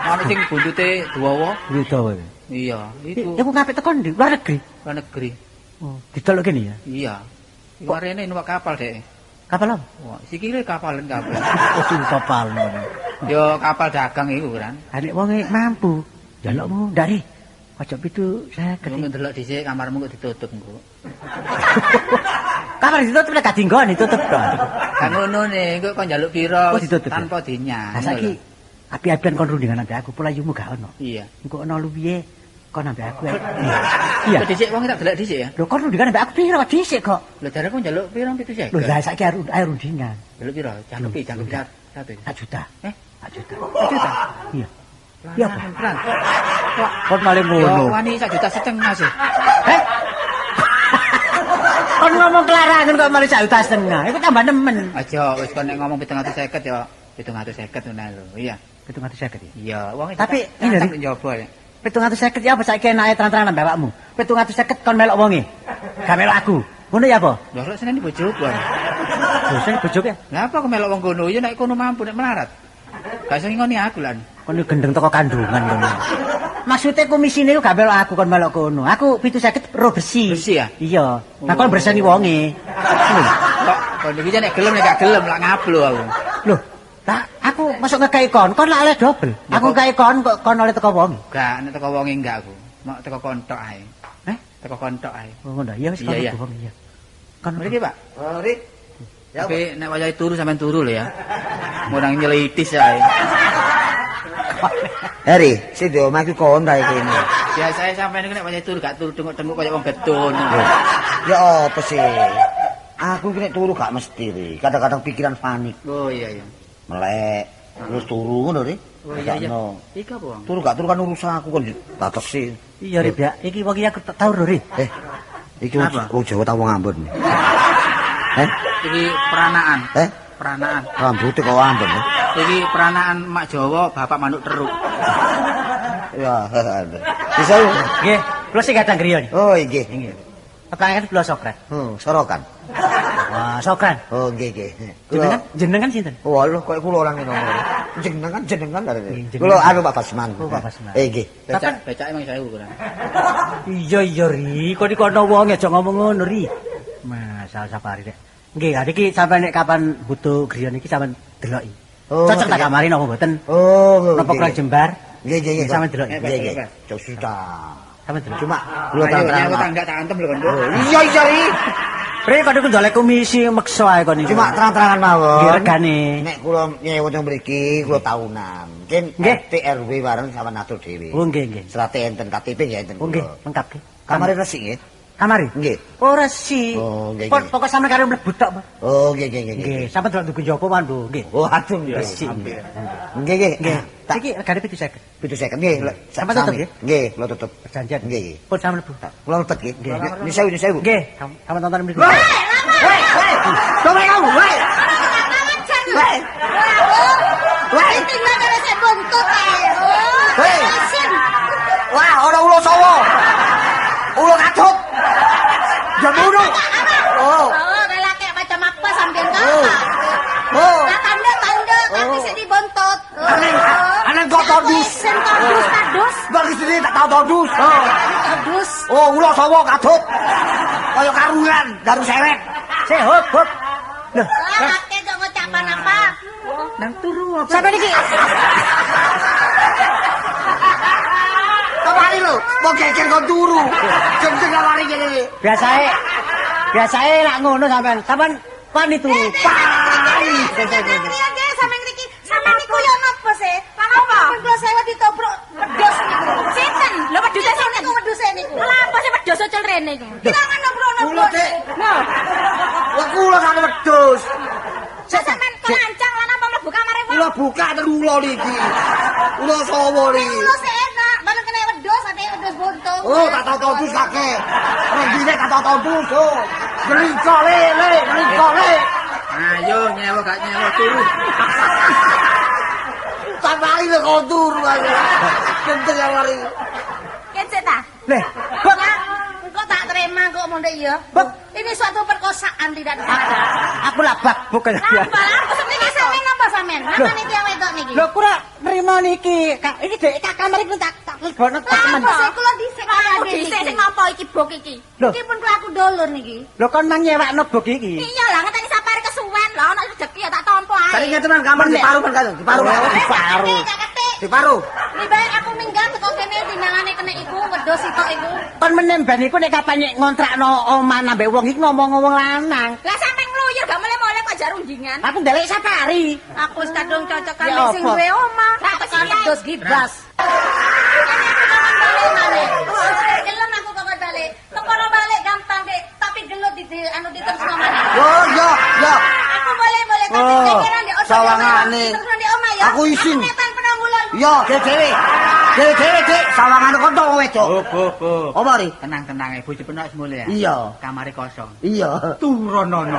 S3: Manuk sing buntute dawa.
S5: Gitu wae.
S3: Iya, itu
S5: Iku ngapik teko ndi? Luar negeri.
S3: luar negeri.
S5: Oh, didelok kene ya.
S3: Iya. Iku arene numpak kapal dek.
S5: Kapal apa?
S3: Wah, sikile kapalan kabeh.
S5: Oh, sing kapal.
S3: Yo kapal dagang iku kan.
S5: Anek wonge mampu. Jalukmu ndari. Pojok pitu saya
S3: Wong ndelok dhisik kamarmu kok ditutup engko.
S5: Kamar ditutup nek gak dinggon ditutup to.
S3: Kan ngono ne, engko kon njaluk pira
S5: Oh, ditutup,
S3: tanpa dinyang.
S5: Lah saiki api-apian kon rundingan ambek aku, pulayumu gak ono.
S3: Iya.
S5: Engko ono lu piye? Kon ambek aku. Iya.
S3: Kok dhisik wong tak delok dhisik ya.
S5: Lho kon rundingan ambek aku piro dhisik kok.
S3: Lho jare kon njaluk pira 7.000?
S5: Lho lah saiki ae rundingan.
S3: Njaluk pira? Jangkepi 1
S5: 1 juta.
S3: 1 juta.
S5: 1 juta. Iya. Iya apa?
S3: Pelan.
S5: Kon malah
S3: Yo
S5: ngono.
S3: wani 1,5 juta sih.
S5: Heh. Kon ngomong kelarangan kok malah 1,5 juta. Iku tambah nemen.
S3: Aja wis kon nek ngomong 750 ya 750 ngono lho. Iya.
S5: 750 ya.
S3: Iya, wong
S5: Tapi, ini dari-
S3: njobo ya.
S5: 750 ya apa saiki enake terang-terangan mbak awakmu? 750 kon melok wonge. Gak melok aku. Ngono ya apa?
S3: Lho lek seneni bojoku.
S5: Bosen bojoke.
S3: Lah apa kok melok wong kono? Ya nek kono mampu nek melarat. Gak iso ngoni aku lan.
S5: Kon gendeng teko kandungan kono. Maksudnya komisine ku gak melok aku kon melok kono. Aku 750 ro bersih.
S3: Bersih ya?
S5: Iya. Nah kon bersani wonge.
S3: Kok kon iki nek gelem nek gak gelem lak ngablo aku.
S5: Loh, tak aku masuk ngekei kon lak oleh double.
S3: Ya,
S5: Aku
S3: kok-
S5: ngekei kon kok kon oleh teko wonge.
S3: Gak nek teko wonge enggak aku. Mau teko kontok ae.
S5: Eh?
S3: Teko kontok ae.
S5: Oh ngono. Ya wis
S3: Iya,
S5: kon
S3: iya.
S5: wonge ya. Kon
S3: Mriki, Pak.
S4: Oh, Rik. Ya,
S3: Tapi nek wayahe turu sampean turu lho ya. Mau nang nyelitis ae.
S4: Heri, sing di omah iki kon ta iki.
S3: Biasae sampean iku nek wayahe turu gak turu tengok-tengok kaya wong gedun.
S4: Ya apa sih? Aku iki nek turu gak mesti, Rik. Kadang-kadang pikiran panik.
S3: Oh iya iya.
S4: Melek, terus turu ngono, Rik.
S3: Oh iya iya.
S4: Sakno.
S3: Iki apa, Bang?
S4: Turu gak turu kan urusan aku kon batesi.
S5: Iya Rip ya. Iki wong iki aku tau lho Rip.
S4: Iki
S3: Apa?
S4: wong Jawa ta wong Ambon.
S3: Iki peranaan.
S4: Eh?
S3: Peranaan.
S4: Rambutnya kok Ambon.
S3: Iki peranaan mak Jawa, bapak manuk teruk.
S4: Ya, bisa.
S5: Nggih, kula sing kadang griya nih.
S4: Oh, nggih.
S5: Nggih. Petangan kula Sokrat.
S4: Sorokan.
S5: Wah, Sokran.
S4: Oh, nggih, nggih.
S5: Jenengan sinten?
S4: Oh, lho kok kula orang ngono. Jenengan
S5: Jenengan.
S4: Kula anu Pak Basman.
S5: Oh, Pak Basman.
S4: Nggih.
S3: Becak emang 1000 kurang.
S5: Iya iya Ri, kok iki ana wong aja ngomong ngono Ri. Masal sapari rek. Nggih, ha iki sampean nek kapan butuh griya niki sampean deloki.
S4: Oh,
S5: Cocok tak
S4: iya.
S5: kamari napa mboten?
S4: Oh,
S5: Napa kurang jembar?
S4: Nggih, nggih, nggih.
S5: Sampean deloki.
S4: Nggih, nggih. Jauh sudah.
S5: Sampean deloki.
S4: Cuma kula
S3: Ayo,
S4: terang-terang.
S3: nyawa
S4: Pak.
S3: tangga tak antem lho kan.
S4: Iya, iya, Ri.
S5: Ri kok niku ndolek komisi meksa ae kon iki.
S4: Cuma terang-terangan mawon.
S5: Nggih regane.
S4: Nek kula nyewot yang mriki kula tahunan. Mungkin
S5: Nggih.
S4: RT RW bareng sama natur dhewe.
S5: Oh nggih nggih.
S4: Serate enten KTP nggih enten.
S5: Oh nggih, lengkap nggih.
S4: Kamare resik nggih.
S5: Kamari?
S4: Nggih.
S5: Ora sih.
S4: Oh, nggih,
S5: Pokok
S4: nggih.
S5: pokok sampean karo mlebu tok, Pak.
S4: Oh, nggih, nggih, nggih.
S5: Nggih, sampean delok duku Joko man, Bu. Nggih.
S4: Oh, aduh nggih.
S5: Resik.
S4: Nggih, nggih.
S5: Nggih.
S4: Tak
S5: Iki regane 750.
S4: 7 nggih.
S5: Sampean tutup nggih?
S4: Nggih, kula tutup.
S5: Perjanjian.
S4: Nggih, nggih.
S5: Pun sampean mlebu.
S4: Kula lebet nggih.
S5: Nggih.
S4: Ini sewu, ini sewu.
S5: Nggih, kamu tonton mriku.
S4: Coba kamu, woi. Woi. Woi.
S7: Tinggal dari saya buntut
S4: Hei. Wah, ana ulo sawo. Ulo katut. Jamuru. Oh.
S7: Oh, lelaki macam apa sampean kau?
S4: Oh.
S7: Nah, tanda kaki sini bontot.
S4: Anen kok todus.
S7: Tadus.
S4: Bagi sini tak tahu todus. Oh.
S7: Tadus.
S4: Oh, ulo sawo katut. Kaya karungan, garu seret.
S5: Hop, hop. Loh,
S7: Lelaki gak ngucapan apa?
S3: Nang turu apa?
S5: sampean iki
S4: Kemari lo, mau geger kau turu. Jeng-jeng kemari gini.
S5: biasae lak ngono sampean. Sampean pani turu. Pani.
S7: Sampai ngeriki, sampai niku ya napa sih? Kenapa? Kalau saya ditobrok pedos niku. Sinten? Lho peduse sinten? Niku peduse niku. Lha apa sih
S6: wedhus ucul rene iku.
S7: Kita ngono brono.
S4: Kula, Dik. Lah kula kan wedhus.
S7: Sik sampean kelancang lan apa mlebu kamare wong.
S4: Kula buka terus kula niki. Kula sawo niki.
S7: Kula sik enak, malah kena wedhus ate wedhus buntung.
S4: Oh, tak tau tobus kakek. Rendine tak tau tobus. Oh. Ngeriko le.
S3: Ayo nyewa gak nyewa turu.
S4: Tambah ini kau turu aja. Genteng yang lari.
S7: Kece ta?
S5: Leh,
S7: Engko tak terima kok mondek ya. Ini suatu perkosaan tidak ada.
S5: aku lah bak bukan ya.
S7: Apa niki sampean napa sampean? Napa niki yang wedok niki?
S5: Lho kura nerima niki. Ini dek kamar iki tak lebono temen.
S7: Apa sih kula dhisik
S6: Kamu dhisik sing napa iki bok iki?
S5: Lho,
S7: Iki pun kelaku dulur niki.
S5: lho kon mang nyewakno bok iki.
S6: Iya lah ngeteni sapare kesuwen lho ana rezeki ya tak tampa ae.
S4: Tadi tenan kamar di paru kan di paru. Di paru.
S7: Lebih baik aku minggat teko kene dinangane kena iku wedhus sitok iku.
S5: Kon menemban iku nek kapan ngontrakno omah ambek wong iki ngomong-ngomong lanang.
S6: Lah sampean ngluyur gak mulai-mulai kok jar unjingan.
S5: Aku ndelek sapari.
S7: Aku wis kadung cocok
S5: Ya
S7: karo sing
S5: apa?
S7: duwe omah.
S6: Lah, kok sih,
S7: wedhus gibas. Gelem aku kok balik. Tekono balik gampang, Dek. Tapi gelut di anu diterus omah.
S4: Oh, ya.
S7: Aku boleh tapi
S4: Oh,
S7: pikiran di otak.
S4: sawangane.
S7: Terus di omah ya.
S4: Aku isin.
S7: Netan penanggulan.
S4: Yo, dhewe. Dek, sawangan kok tok wedok.
S3: Bu.
S4: Apa ri?
S3: Tenang-tenang ae bojo penak mulih ya.
S4: Iya.
S3: Kamare kosong.
S4: Iya.
S3: Turonono.